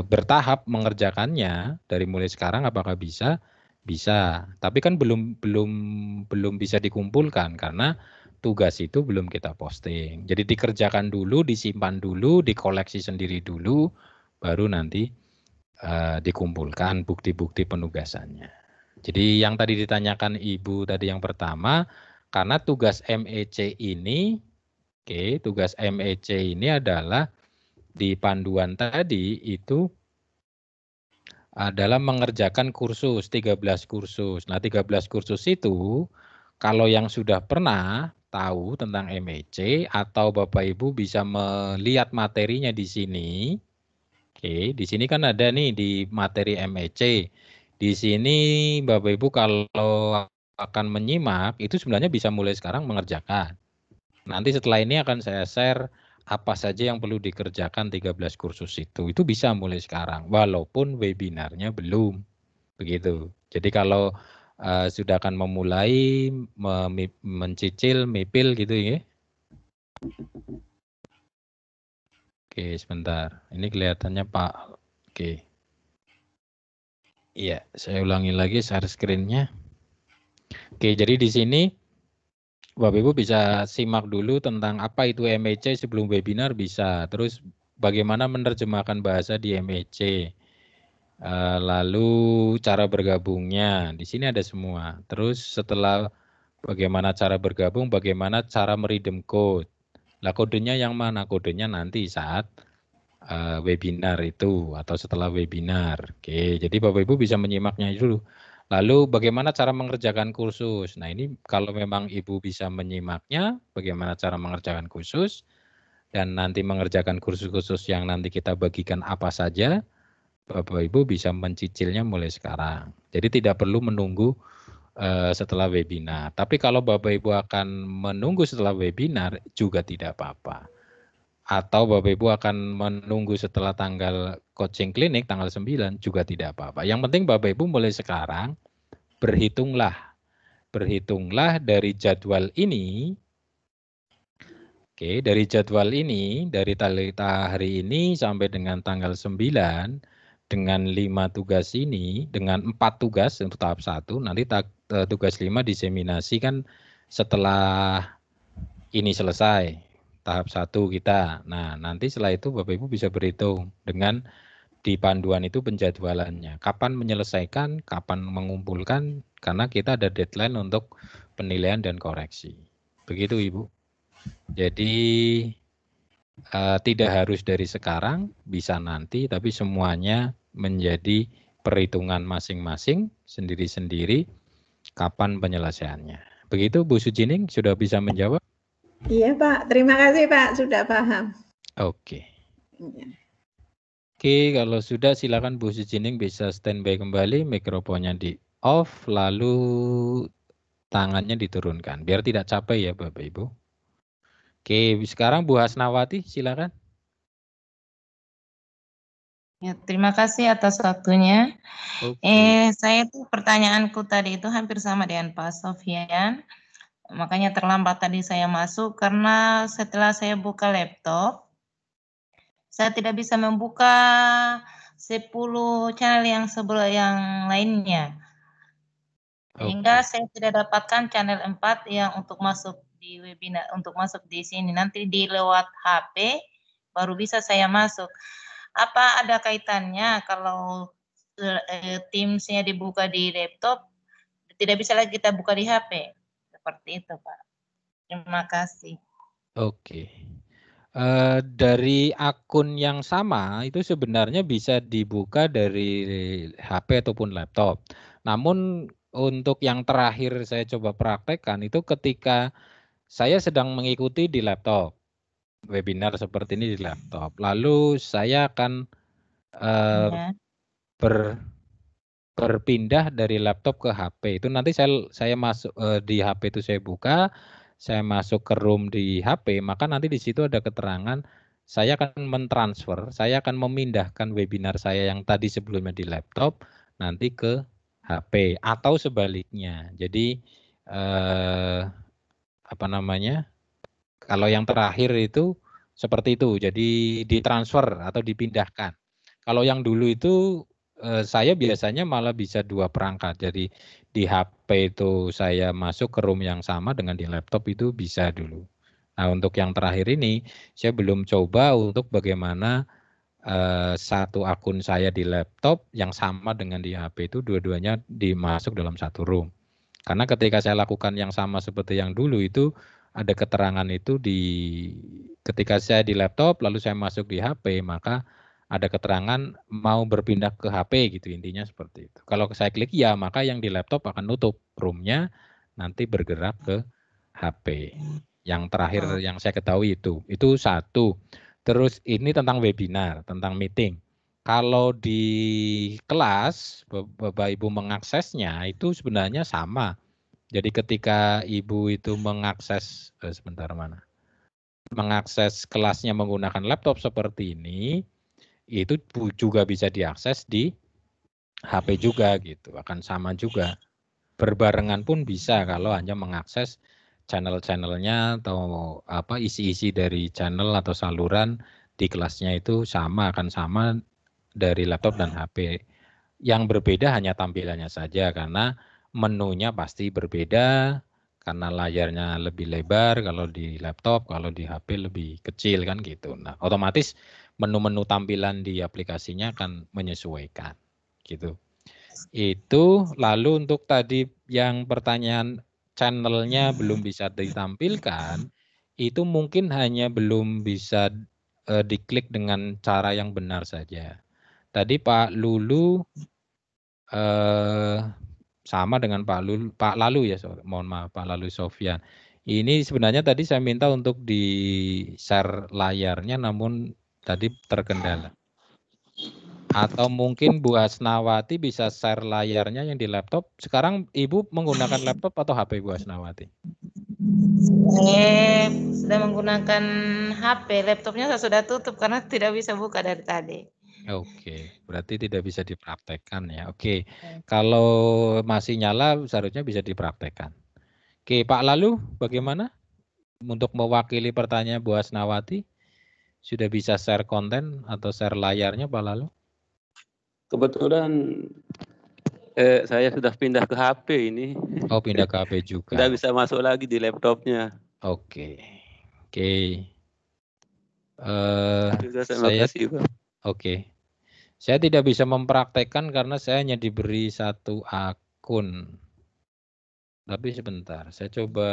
bertahap mengerjakannya dari mulai sekarang apakah bisa? Bisa. Tapi kan belum bisa dikumpulkan karena tugas itu belum kita posting. Jadi dikerjakan dulu, disimpan dulu, dikoleksi sendiri dulu, baru nanti dikumpulkan bukti-bukti penugasannya. Jadi yang tadi ditanyakan Ibu tadi yang pertama, karena tugas MEC ini, tugas MEC ini adalah di panduan tadi itu adalah mengerjakan kursus, 13 kursus. Nah 13 kursus itu, kalau yang sudah pernah tahu tentang MEC atau Bapak Ibu bisa melihat materinya di sini. Di sini kan ada nih di materi MEC. Di sini Bapak Ibu kalau akan menyimak itu sebenarnya bisa mulai sekarang mengerjakan. Nanti setelah ini akan saya share apa saja yang perlu dikerjakan 13 kursus itu. Itu bisa mulai sekarang walaupun webinarnya belum. Begitu. Jadi kalau sudah akan memulai mencicil, mipil gitu ya. Oke, sebentar. Ini kelihatannya Pak. Oke. Iya, saya ulangi lagi share screen-nya. Oke, jadi di sini Bapak Ibu bisa simak dulu tentang apa itu MEC sebelum webinar bisa. Terus bagaimana menerjemahkan bahasa di MEC. Lalu cara bergabungnya. Di sini ada semua. Terus setelah bagaimana cara bergabung, bagaimana cara meredeem code. Lah kodenya yang mana? Kodenya nanti saat webinar itu atau setelah webinar. Oke, jadi Bapak Ibu bisa menyimaknya dulu. Lalu bagaimana cara mengerjakan kursus? Nah ini kalau memang Ibu bisa menyimaknya, bagaimana cara mengerjakan kursus, dan nanti mengerjakan kursus-kursus yang nanti kita bagikan apa saja, Bapak Ibu bisa mencicilnya mulai sekarang. Jadi tidak perlu menunggu setelah webinar. Tapi kalau Bapak Ibu akan menunggu setelah webinar juga tidak apa-apa. Atau Bapak Ibu akan menunggu setelah tanggal coaching klinik tanggal 9 juga tidak apa-apa. Yang penting Bapak Ibu mulai sekarang berhitunglah dari jadwal ini. Oke, dari jadwal ini, dari hari ini sampai dengan tanggal 9, dengan 5 tugas ini, dengan 4 tugas untuk tahap 1, nanti tugas 5 diseminasi kan setelah ini selesai, tahap 1 kita. Nah, nanti setelah itu Bapak Ibu bisa berhitung dengan di panduan itu penjadwalannya. Kapan menyelesaikan, kapan mengumpulkan, karena kita ada deadline untuk penilaian dan koreksi. Begitu Ibu. Jadi tidak harus dari sekarang, bisa nanti, tapi semuanya menjadi perhitungan masing-masing, sendiri-sendiri, kapan penyelesaiannya. Begitu Bu Sujining, sudah bisa menjawab? Iya Pak, terima kasih Pak, sudah paham. Oke. Iya. Oke, kalau sudah silakan Bu Sujining bisa standby kembali, mikrofonnya di off, lalu tangannya diturunkan, biar tidak capek ya Bapak Ibu. Oke, sekarang Bu Hasnawati silakan. Ya, terima kasih atas waktunya. Saya tuh pertanyaanku tadi itu hampir sama dengan Pak Sofyan. Makanya terlambat tadi saya masuk karena setelah saya buka laptop, saya tidak bisa membuka 10 channel yang sebelah yang lainnya. Sehingga saya tidak dapatkan channel 4 yang untuk masuk di webinar, untuk masuk di sini. Nanti di lewat HP baru bisa saya masuk. Apa ada kaitannya kalau Teams-nya dibuka di laptop, tidak bisa lagi kita buka di HP? Seperti itu, Pak. Terima kasih. Oke. Dari akun yang sama itu sebenarnya bisa dibuka dari HP ataupun laptop. Namun untuk yang terakhir saya coba praktekkan itu ketika saya sedang mengikuti di laptop, webinar seperti ini di laptop. Lalu saya akan berpindah dari laptop ke HP. Itu nanti saya masuk di HP itu saya buka, saya masuk ke room di HP, maka nanti di situ ada keterangan saya akan mentransfer, saya akan memindahkan webinar saya yang tadi sebelumnya di laptop nanti ke HP atau sebaliknya. Jadi apa namanya? Kalau yang terakhir itu seperti itu. Jadi ditransfer atau dipindahkan. Kalau yang dulu itu saya biasanya malah bisa 2 perangkat. Jadi di HP itu saya masuk ke room yang sama dengan di laptop itu bisa dulu. Nah untuk yang terakhir ini saya belum coba untuk bagaimana satu akun saya di laptop yang sama dengan di HP itu dua-duanya dimasuk dalam satu room. Karena ketika saya lakukan yang sama seperti yang dulu itu ada keterangan itu ketika saya di laptop lalu saya masuk di HP maka ada keterangan mau berpindah ke HP gitu, intinya seperti itu. Kalau saya klik ya maka yang di laptop akan nutup room-nya, nanti bergerak ke HP. Yang terakhir yang saya ketahui itu satu. Terus ini tentang webinar, tentang meeting. Kalau di kelas Bapak Ibu mengaksesnya itu sebenarnya sama. Jadi ketika Ibu itu mengakses mengakses kelasnya menggunakan laptop seperti ini, itu juga bisa diakses di HP juga gitu, akan sama juga. Berbarengan pun bisa kalau hanya mengakses channel-channelnya atau apa isi-isi dari channel atau saluran di kelasnya itu akan sama dari laptop dan HP. Yang berbeda hanya tampilannya saja karena menunya pasti berbeda karena layarnya lebih lebar kalau di laptop, kalau di HP lebih kecil kan gitu. Nah, otomatis menu-menu tampilan di aplikasinya akan menyesuaikan gitu. Itu lalu untuk tadi yang pertanyaan channelnya belum bisa ditampilkan, itu mungkin hanya belum bisa diklik dengan cara yang benar saja. Tadi Pak Lulu sama dengan Pak Lalu ya, mohon maaf, Pak Lalu Sofyan. Ini sebenarnya tadi saya minta untuk di-share layarnya, namun tadi terkendala. Atau mungkin Bu Asnawati bisa share layarnya yang di laptop. Sekarang Ibu menggunakan laptop atau HP Bu Asnawati? Sudah menggunakan HP, laptopnya saya sudah tutup karena tidak bisa buka dari tadi. Oke, berarti tidak bisa dipraktekkan ya. Oke, kalau masih nyala seharusnya bisa dipraktekkan. Oke, Pak Lalu bagaimana? Untuk mewakili pertanyaan Bu Asnawati, sudah bisa share konten atau share layarnya Pak Lalu? Kebetulan saya sudah pindah ke HP ini. Oh, pindah ke HP juga. Tidak bisa masuk lagi di laptopnya. Oke. Terima kasih, Pak. Oke. Saya tidak bisa mempraktekkan karena saya hanya diberi satu akun. Tapi sebentar, saya coba.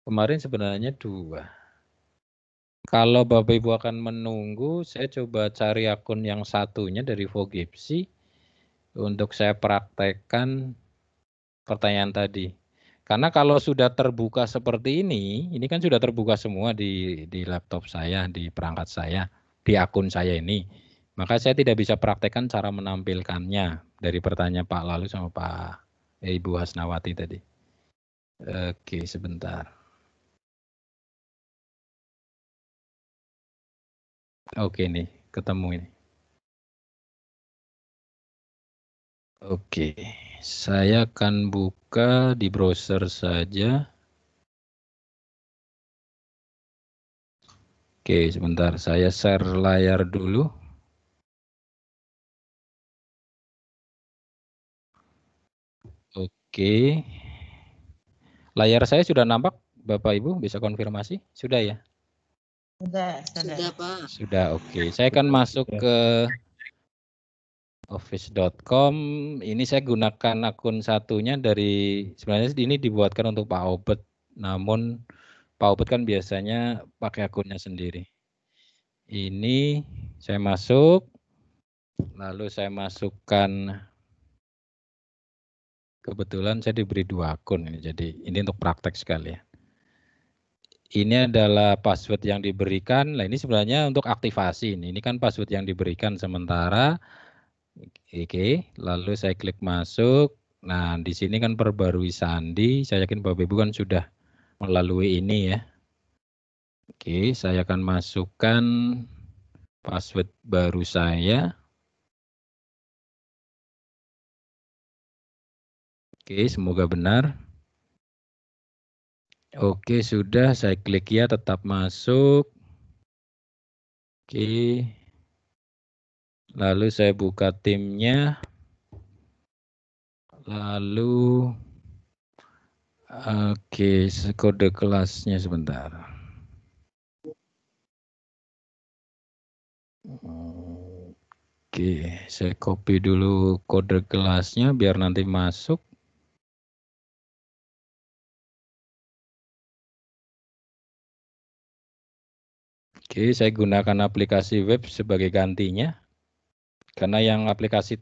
Kemarin sebenarnya 2. Kalau Bapak Ibu akan menunggu, saya coba cari akun yang satunya dari Vogipsi untuk saya praktekkan pertanyaan tadi. Karena kalau sudah terbuka seperti ini kan sudah terbuka semua di laptop saya, di perangkat saya, di akun saya ini. Maka saya tidak bisa praktekkan cara menampilkannya dari pertanyaan Pak Lalu sama Ibu Hasnawati tadi. Oke, sebentar. Oke nih, ketemu ini. Oke, saya akan buka di browser saja. Oke, sebentar, saya share layar dulu. Oke, layar saya sudah nampak, Bapak Ibu bisa konfirmasi? Sudah ya? Sudah Pak. Sudah, oke. Saya akan masuk ke office.com. Ini saya gunakan akun satunya dari, sebenarnya ini dibuatkan untuk Pak Obet, namun Pak Obet kan biasanya pakai akunnya sendiri. Ini saya masuk, lalu saya masukkan. Kebetulan saya diberi 2 akun ini, jadi ini untuk praktek sekali ya. Ini adalah password yang diberikan. Nah, ini sebenarnya untuk aktivasi. Ini kan password yang diberikan sementara. Oke, lalu saya klik masuk. Nah, di sini kan perbarui sandi. Saya yakin Bapak Ibu kan sudah melalui ini ya. Oke, saya akan masukkan password baru saya. Oke, semoga benar. Oke, sudah saya klik ya, tetap masuk. Oke. Lalu saya buka timnya. Lalu oke, kode kelasnya sebentar. Oke, saya copy dulu kode kelasnya biar nanti masuk. Oke, saya gunakan aplikasi web sebagai gantinya. Karena yang aplikasi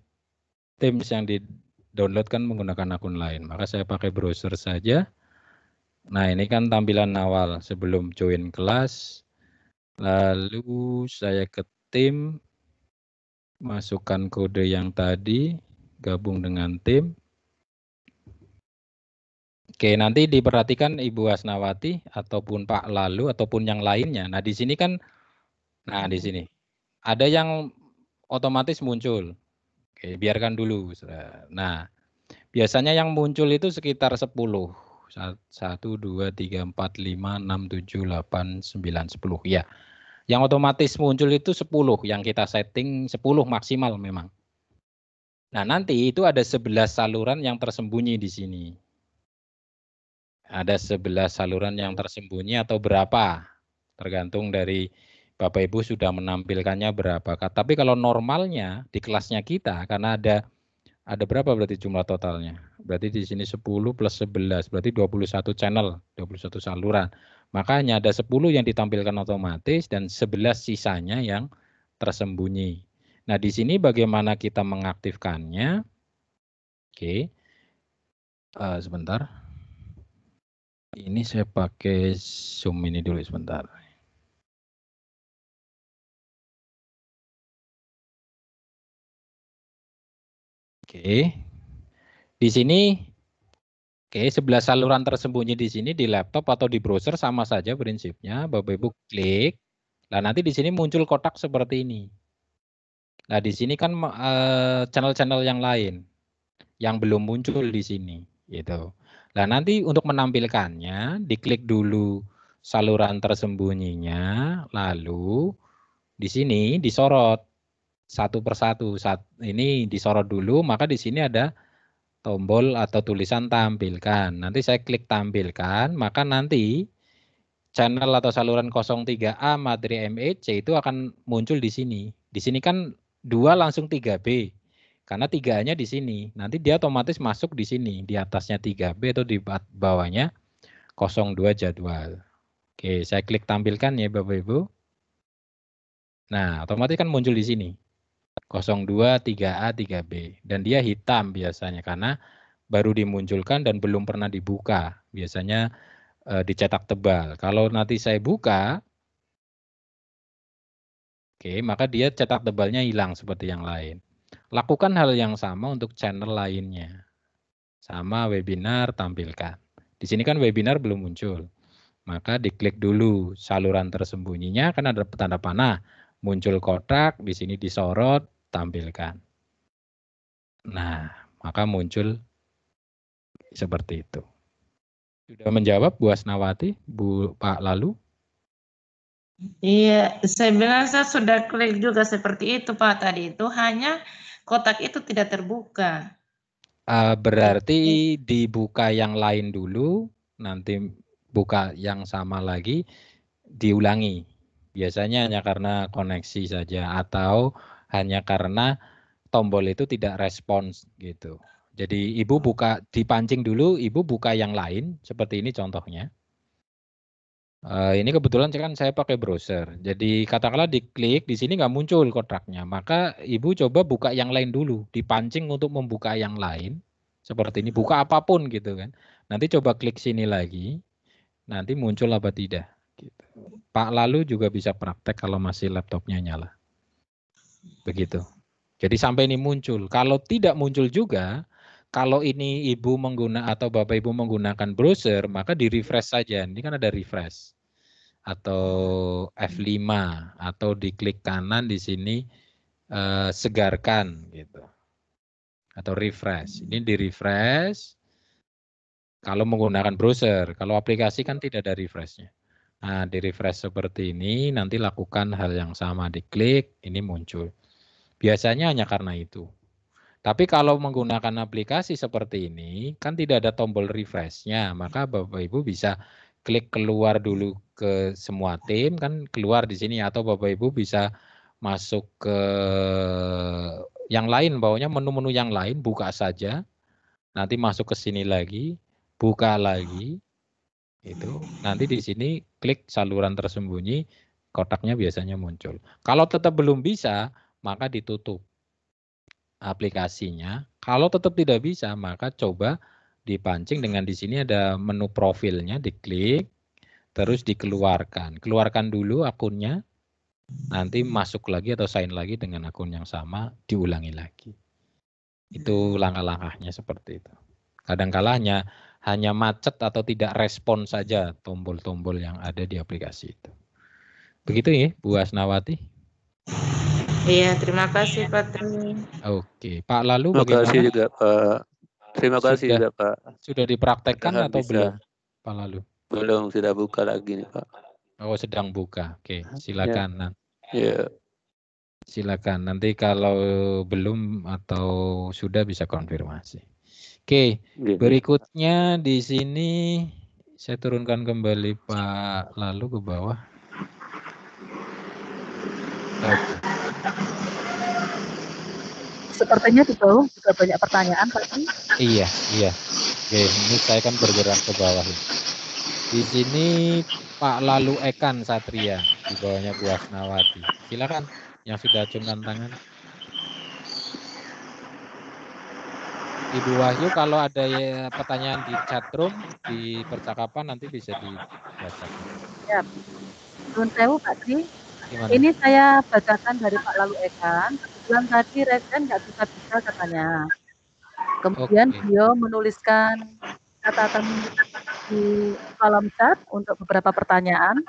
Teams yang di-download kan menggunakan akun lain. Maka saya pakai browser saja. Nah, ini kan tampilan awal sebelum join kelas. Lalu saya ke tim. Masukkan kode yang tadi. Gabung dengan tim. Oke, nanti diperhatikan Ibu Asnawati ataupun Pak Lalu ataupun yang lainnya. Nah, di sini kan, nah di sini ada yang otomatis muncul. Oke, biarkan dulu. Nah, biasanya yang muncul itu sekitar 10. 1, 2, 3, 4, 5, 6, 7, 8, 9, 10. Ya, yang otomatis muncul itu 10. Yang kita setting 10 maksimal memang. Nah, nanti itu ada 11 saluran yang tersembunyi di sini. Ada 11 saluran yang tersembunyi atau berapa, tergantung dari Bapak Ibu sudah menampilkannya berapa. Tapi kalau normalnya di kelasnya kita, karena ada Ada berapa berarti jumlah totalnya? Berarti di sini 10 plus 11, berarti 21 channel, 21 saluran. Maka hanya ada 10 yang ditampilkan otomatis dan 11 sisanya yang tersembunyi. Nah, di sini bagaimana kita mengaktifkannya? Oke, sebentar. Ini saya pakai Zoom ini dulu sebentar. Oke, di sini, oke, 11 saluran tersembunyi di sini di laptop atau di browser sama saja prinsipnya. Bapak Ibu klik, nah nanti di sini muncul kotak seperti ini. Nah di sini kan channel-channel yang lain yang belum muncul di sini, gitu. Nah nanti untuk menampilkannya, diklik dulu saluran tersembunyinya, lalu di sini disorot satu persatu. Ini disorot dulu, maka di sini ada tombol atau tulisan tampilkan. Nanti saya klik tampilkan, maka nanti channel atau saluran 03A materi MEC itu akan muncul di sini. Di sini kan 2 langsung 3B. Karena 3-nya di sini. Nanti dia otomatis masuk di sini. Di atasnya 3B atau di bawahnya 02 jadwal. Oke, saya klik tampilkan ya Bapak Ibu. Nah, otomatis kan muncul di sini. 02, 3A, 3B. Dan dia hitam biasanya karena baru dimunculkan dan belum pernah dibuka. Biasanya dicetak tebal. Kalau nanti saya buka, oke, maka dia cetak tebalnya hilang seperti yang lain. Lakukan hal yang sama untuk channel lainnya. Sama webinar tampilkan. Di sini kan webinar belum muncul. Maka diklik dulu saluran tersembunyinya, kan ada tanda panah. Muncul kotak, di sini disorot, tampilkan. Nah, maka muncul seperti itu. Sudah menjawab Bu Asnawati, Bu Pak Lalu? Iya, saya bilang saya sudah klik juga seperti itu Pak tadi itu, hanya kotak itu tidak terbuka. Berarti dibuka yang lain dulu, nanti buka yang sama lagi, diulangi. Biasanya hanya karena koneksi saja atau hanya karena tombol itu tidak respons gitu. Jadi Ibu buka, dipancing dulu, Ibu buka yang lain, seperti ini contohnya. Ini kebetulan kan saya pakai browser. Jadi katakanlah diklik, di sini nggak muncul kotaknya. Maka Ibu coba buka yang lain dulu, dipancing untuk membuka yang lain. Seperti ini, buka apapun gitu kan. Nanti coba klik sini lagi, nanti muncul apa tidak. Gitu. Pak Lalu juga bisa praktek kalau masih laptopnya nyala. Begitu. Jadi sampai ini muncul. Kalau tidak muncul juga, kalau ini Ibu menggunakan atau Bapak Ibu menggunakan browser, maka di refresh saja. Ini kan ada refresh. Atau F5 atau diklik kanan di sini segarkan gitu. Atau refresh. Ini di refresh kalau menggunakan browser. Kalau aplikasi kan tidak ada refreshnya. Nah, di refresh seperti ini nanti lakukan hal yang sama, diklik, ini muncul. Biasanya hanya karena itu. Tapi kalau menggunakan aplikasi seperti ini, kan tidak ada tombol refresh-nya, maka Bapak Ibu bisa klik keluar dulu ke semua tim, kan keluar di sini, atau Bapak Ibu bisa masuk ke yang lain, bawahnya menu-menu yang lain, buka saja, nanti masuk ke sini lagi, buka lagi, itu nanti di sini klik saluran tersembunyi, kotaknya biasanya muncul. Kalau tetap belum bisa, maka ditutup aplikasinya. Kalau tetap tidak bisa, maka coba dipancing dengan di sini ada menu profilnya, diklik, terus dikeluarkan. Keluarkan dulu akunnya, nanti masuk lagi atau sign lagi dengan akun yang sama, diulangi lagi. Itu langkah-langkahnya seperti itu. Kadang-kala hanya macet atau tidak respon saja tombol-tombol yang ada di aplikasi itu. Begitu ya, Bu Asnawati? Iya, terima kasih Pak Tri. Oke, Pak Lalu terima bagaimana? kasih juga Pak. Terima kasih juga Pak. Sudah dipraktekkan Mudahan atau bisa. belum, Pak Lalu? Belum, sudah buka lagi nih Pak. Oh, sedang buka. Oke, silakan. Ya. Silakan. Nanti kalau belum atau sudah bisa konfirmasi. Oke, berikutnya di sini saya turunkan kembali Pak Lalu ke bawah. Sepertinya di bawah juga banyak pertanyaan tadi. Iya. Oke, ini saya kan bergerak ke bawah. Di sini Pak Lalu Ekan Satria, di bawahnya Bu Asnawati. Silakan yang sudah acungkan tangan. Ibu Wahyu, kalau ada pertanyaan di chatroom, di percakapan nanti bisa dibacakan. Ya, Nun sewu Pak Tri. Gimana? Ini saya bacakan dari Pak Lalu Ekan. Kebetulan tadi Resen nggak bisa katanya. Kemudian beliau menuliskan catatan di kolom chat untuk beberapa pertanyaan.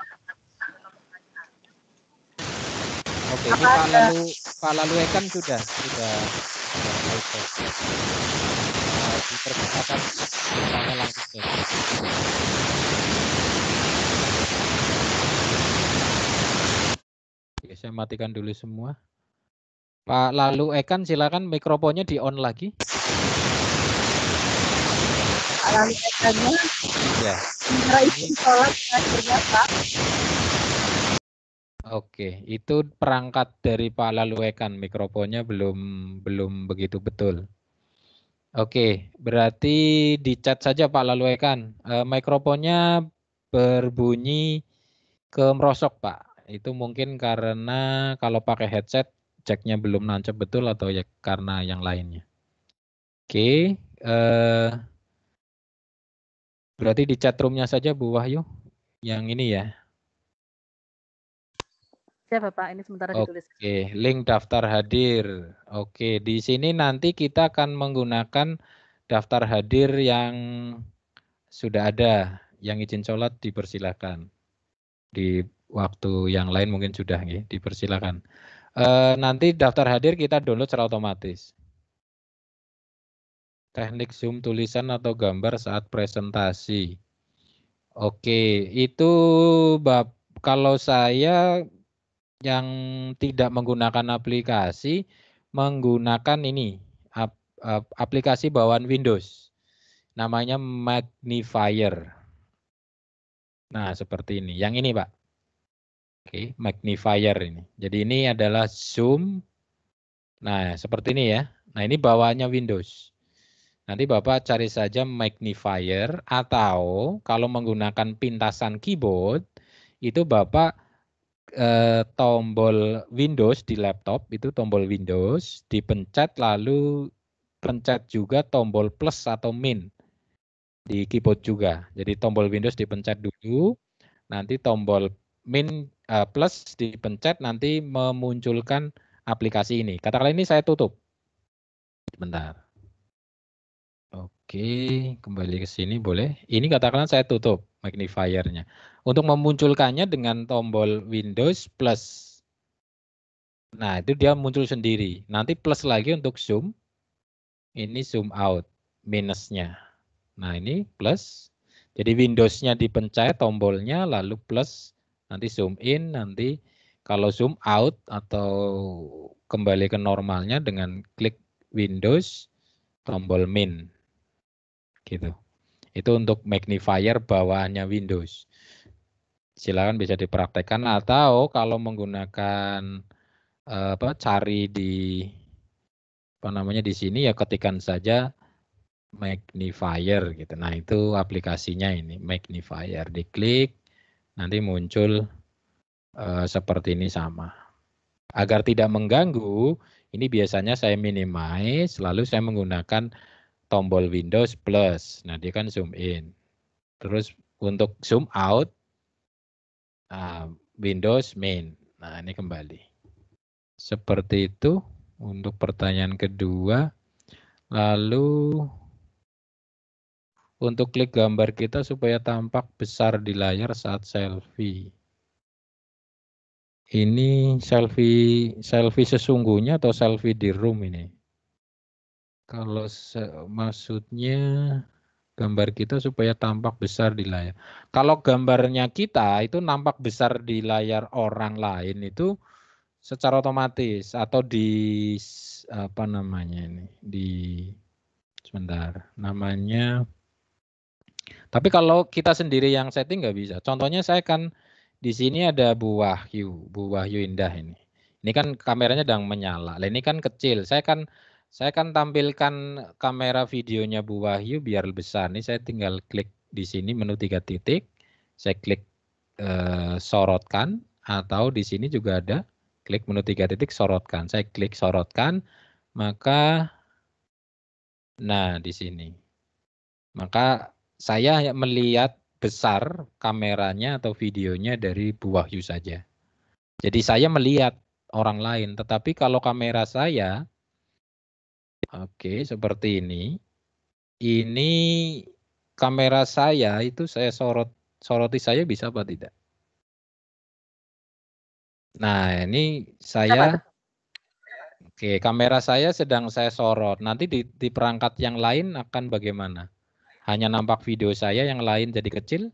Oke, ini Pak Lalu Ekan sudah dipersilakan bertanya langsung saja. Oke, saya matikan dulu semua. Pak Lalu Ekan, silakan mikrofonnya di on lagi. Pak Lalu Ekannya, ya. Ini sholat Pak. Oke, itu perangkat dari Pak Lalu Ekan, mikrofonnya belum begitu betul. Oke, berarti di chat saja Pak Lalu Ekan. Mikrofonnya berbunyi kemerosok Pak. Itu mungkin karena kalau pakai headset jacknya belum nancep betul atau ya karena yang lainnya. Oke, berarti di chat roomnya saja Bu Wahyu. Yang ini ya. Siapa Pak? Ini sementara ditulis. Oke, link daftar hadir. Oke, di sini nanti kita akan menggunakan daftar hadir yang sudah ada. Yang izin sholat dipersilakan. Di waktu yang lain mungkin sudah ya, dipersilakan. Nanti daftar hadir kita download secara otomatis. Teknik zoom tulisan atau gambar saat presentasi. Oke, itu kalau saya yang tidak menggunakan aplikasi, menggunakan ini aplikasi bawaan Windows, namanya Magnifier. Nah, seperti ini. Yang ini, Pak. Oke, Magnifier ini. Jadi ini adalah zoom. Nah, seperti ini ya. Nah, ini bawaannya Windows. Nanti Bapak cari saja Magnifier, atau kalau menggunakan pintasan keyboard, itu Bapak tombol Windows di laptop, itu tombol Windows, dipencet lalu pencet juga tombol plus atau min di keyboard juga. Jadi tombol Windows dipencet dulu, nanti tombol min plus dipencet, nanti memunculkan aplikasi ini. Katakanlah ini saya tutup. Sebentar. Oke, kembali ke sini boleh. Ini katakanlah saya tutup magnifiernya. Untuk memunculkannya dengan tombol Windows plus. Nah, itu dia muncul sendiri. Nanti plus lagi untuk zoom. Ini zoom out, minusnya. Nah, ini plus. Jadi Windows-nya dipencet tombolnya, lalu plus. Nanti zoom in, nanti kalau zoom out atau kembali ke normalnya dengan klik Windows, tombol min. Gitu. Itu untuk magnifier bawaannya Windows. Silakan bisa dipraktekkan, atau kalau menggunakan cari di di sini ya ketikkan saja magnifier gitu. Nah, itu aplikasinya ini magnifier, diklik nanti muncul seperti ini sama. Agar tidak mengganggu, ini biasanya saya minimize, lalu saya menggunakan tombol Windows plus. Nah, dia kan zoom in. Terus untuk zoom out, Windows main. Nah, ini kembali. Seperti itu untuk pertanyaan kedua. Lalu untuk klik gambar kita supaya tampak besar di layar saat selfie. Ini selfie sesungguhnya atau selfie di room ini? Kalau maksudnya gambar kita supaya tampak besar di layar. Kalau gambarnya kita itu nampak besar di layar orang lain itu secara otomatis atau di apa namanya ini? Sebentar, namanya. Tapi kalau kita sendiri yang setting nggak bisa. Contohnya saya kan di sini ada Bu Wahyu Indah ini. Ini kan kameranya sedang menyala. Ini kan kecil. Saya kan Saya akan tampilkan kamera videonya Bu Wahyu biar besar. Nih saya tinggal klik di sini menu 3 titik. Saya klik sorotkan, atau di sini juga ada klik menu 3 titik sorotkan. Saya klik sorotkan, maka nah di sini. Maka saya melihat besar kameranya atau videonya dari Bu Wahyu saja. Jadi saya melihat orang lain, tetapi kalau kamera saya, oke, seperti ini kamera saya itu saya soroti saya bisa apa tidak? Nah, ini saya, oke, kamera saya sedang saya sorot. Nanti di perangkat yang lain akan bagaimana? Hanya nampak video saya, yang lain jadi kecil?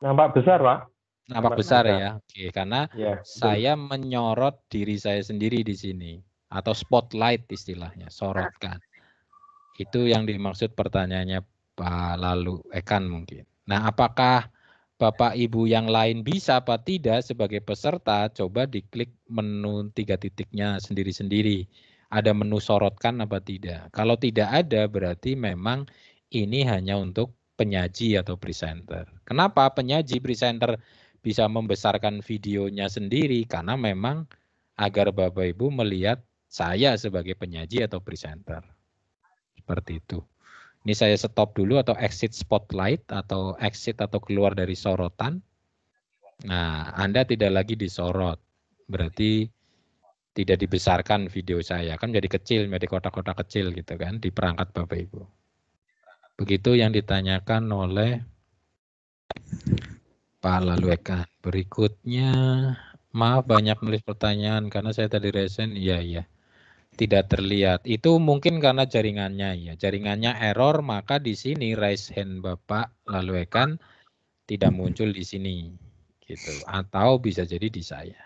Nampak besar, Pak. Nampak besar ya, oke, karena ya, saya menyorot diri saya sendiri di sini, atau spotlight istilahnya, sorotkan. Itu yang dimaksud pertanyaannya Pak Lalu Ekan mungkin. Nah, apakah Bapak Ibu yang lain bisa apa tidak sebagai peserta? Coba diklik menu 3 titiknya sendiri-sendiri. Ada menu sorotkan apa tidak? Kalau tidak ada, berarti memang ini hanya untuk penyaji atau presenter. Kenapa penyaji presenter bisa membesarkan videonya sendiri? Karena memang agar Bapak Ibu melihat saya sebagai penyaji atau presenter. Seperti itu. Ini saya stop dulu atau exit spotlight atau exit atau keluar dari sorotan. Nah, Anda tidak lagi disorot. Berarti tidak dibesarkan video saya. Kan jadi kecil, menjadi kotak-kotak kecil gitu kan di perangkat Bapak Ibu. Begitu yang ditanyakan oleh Pak Lalu Ekan. Berikutnya, maaf banyak nulis pertanyaan karena saya tadi resen. Iya. Tidak terlihat. Itu mungkin karena jaringannya ya. Jaringannya error, maka di sini raise hand Bapak Lalu Ekan tidak muncul di sini gitu. Atau bisa jadi di saya.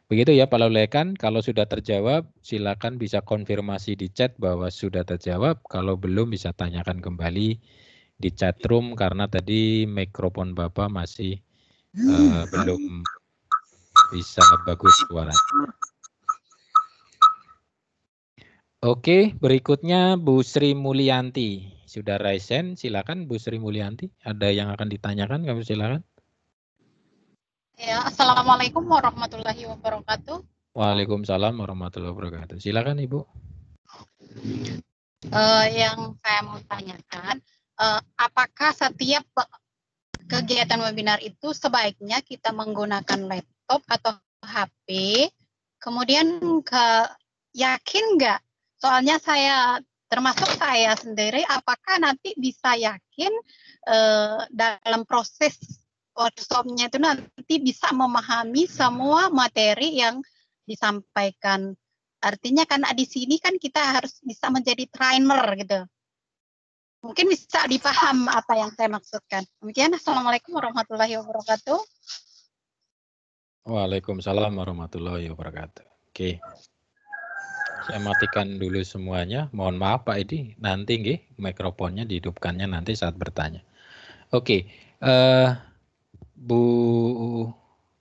Begitu ya Pak Lalu Ekan, kalau sudah terjawab silakan bisa konfirmasi di chat bahwa sudah terjawab. Kalau belum bisa tanyakan kembali di chat room karena tadi mikrofon Bapak masih belum bisa bagus suaranya. Oke, berikutnya Bu Sri Mulyanti. Sudah raise hand, silakan Bu Sri Mulyanti. Ada yang akan ditanyakan, kami silakan. Ya, Assalamualaikum warahmatullahi wabarakatuh. Waalaikumsalam warahmatullahi wabarakatuh. Silakan Ibu. Yang saya mau tanyakan, apakah setiap kegiatan webinar itu sebaiknya kita menggunakan laptop atau HP? Kemudian yakin nggak? Soalnya termasuk saya sendiri, apakah nanti bisa yakin dalam proses workshopnya itu nanti bisa memahami semua materi yang disampaikan. Artinya kan di sini kan kita harus bisa menjadi trainer gitu. Mungkin bisa dipaham apa yang saya maksudkan. Demikian, Assalamualaikum warahmatullahi wabarakatuh. Waalaikumsalam warahmatullahi wabarakatuh. Oke. Saya matikan dulu semuanya. Mohon maaf Pak Edi, nanti nggih mikrofonnya dihidupkannya nanti saat bertanya. Oke, Bu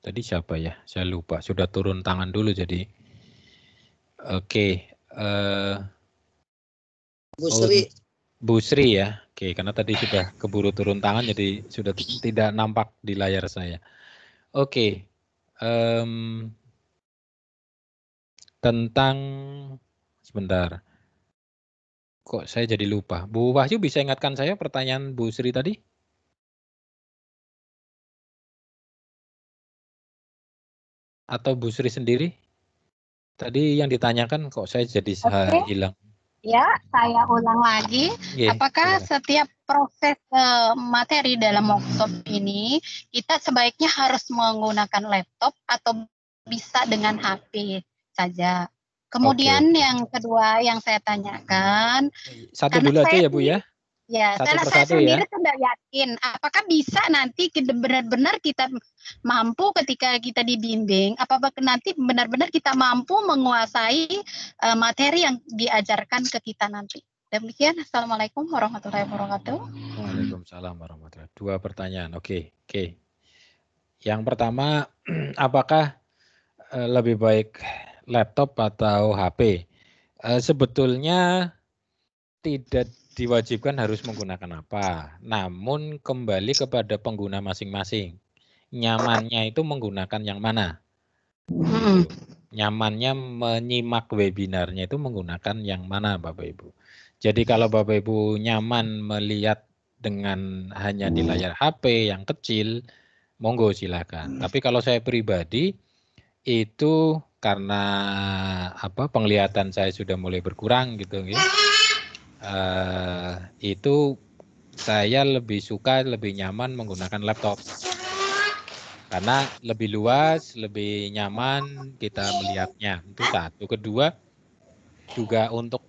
tadi siapa ya? Saya lupa. Sudah turun tangan dulu jadi. Oke, Bu Sri. Bu Sri ya. Oke, karena tadi sudah keburu turun tangan jadi sudah tidak nampak di layar saya. Oke. Tentang sebentar. Kok saya jadi lupa. Bu Wahyu bisa ingatkan saya pertanyaan Bu Sri tadi? Atau Bu Sri sendiri? Tadi yang ditanyakan kok saya jadi hilang. Ya, saya ulang lagi. Apakah setiap proses materi dalam workshop ini kita sebaiknya harus menggunakan laptop atau bisa dengan HP saja? Kemudian yang kedua yang saya tanyakan, satu dulu aja ya Bu ya. Ya, karena saya sendiri tidak yakin apakah bisa nanti benar-benar kita mampu ketika kita dibimbing, apakah nanti benar-benar kita mampu menguasai materi yang diajarkan ke kita nanti. Demikian, Assalamualaikum warahmatullahi wabarakatuh. Waalaikumsalam warahmatullahi wabarakatuh. 2 pertanyaan, oke. Yang pertama, apakah lebih baik laptop atau HP? Sebetulnya tidak diwajibkan harus menggunakan apa, namun kembali kepada pengguna masing-masing. Nyamannya itu menggunakan yang mana? Nyamannya menyimak webinarnya itu menggunakan yang mana, Bapak Ibu. Jadi kalau Bapak Ibu nyaman melihat dengan hanya di layar HP yang kecil, monggo silakan. Tapi kalau saya pribadi itu karena penglihatan saya sudah mulai berkurang gitu ya. Itu saya lebih suka, lebih nyaman menggunakan laptop. Karena lebih luas, lebih nyaman kita melihatnya. Itu satu. Kedua, juga untuk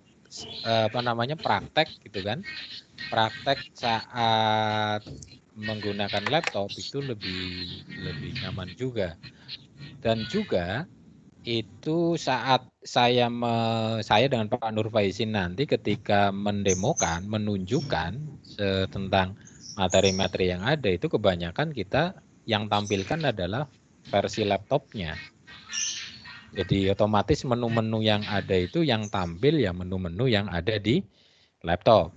praktek gitu kan. Praktek saat menggunakan laptop itu lebih nyaman juga. Dan juga itu saat saya dengan Pak Nur Faisin nanti ketika mendemokan, menunjukkan tentang materi-materi yang ada, itu kebanyakan kita yang tampilkan adalah versi laptopnya. Jadi otomatis menu-menu yang ada itu yang tampil ya menu-menu yang ada di laptop.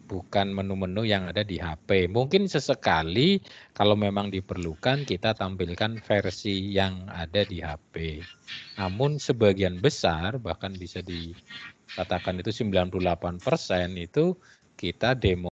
Bukan menu-menu yang ada di HP. Mungkin sesekali kalau memang diperlukan kita tampilkan versi yang ada di HP. Namun sebagian besar bahkan bisa dikatakan itu 98% itu kita demo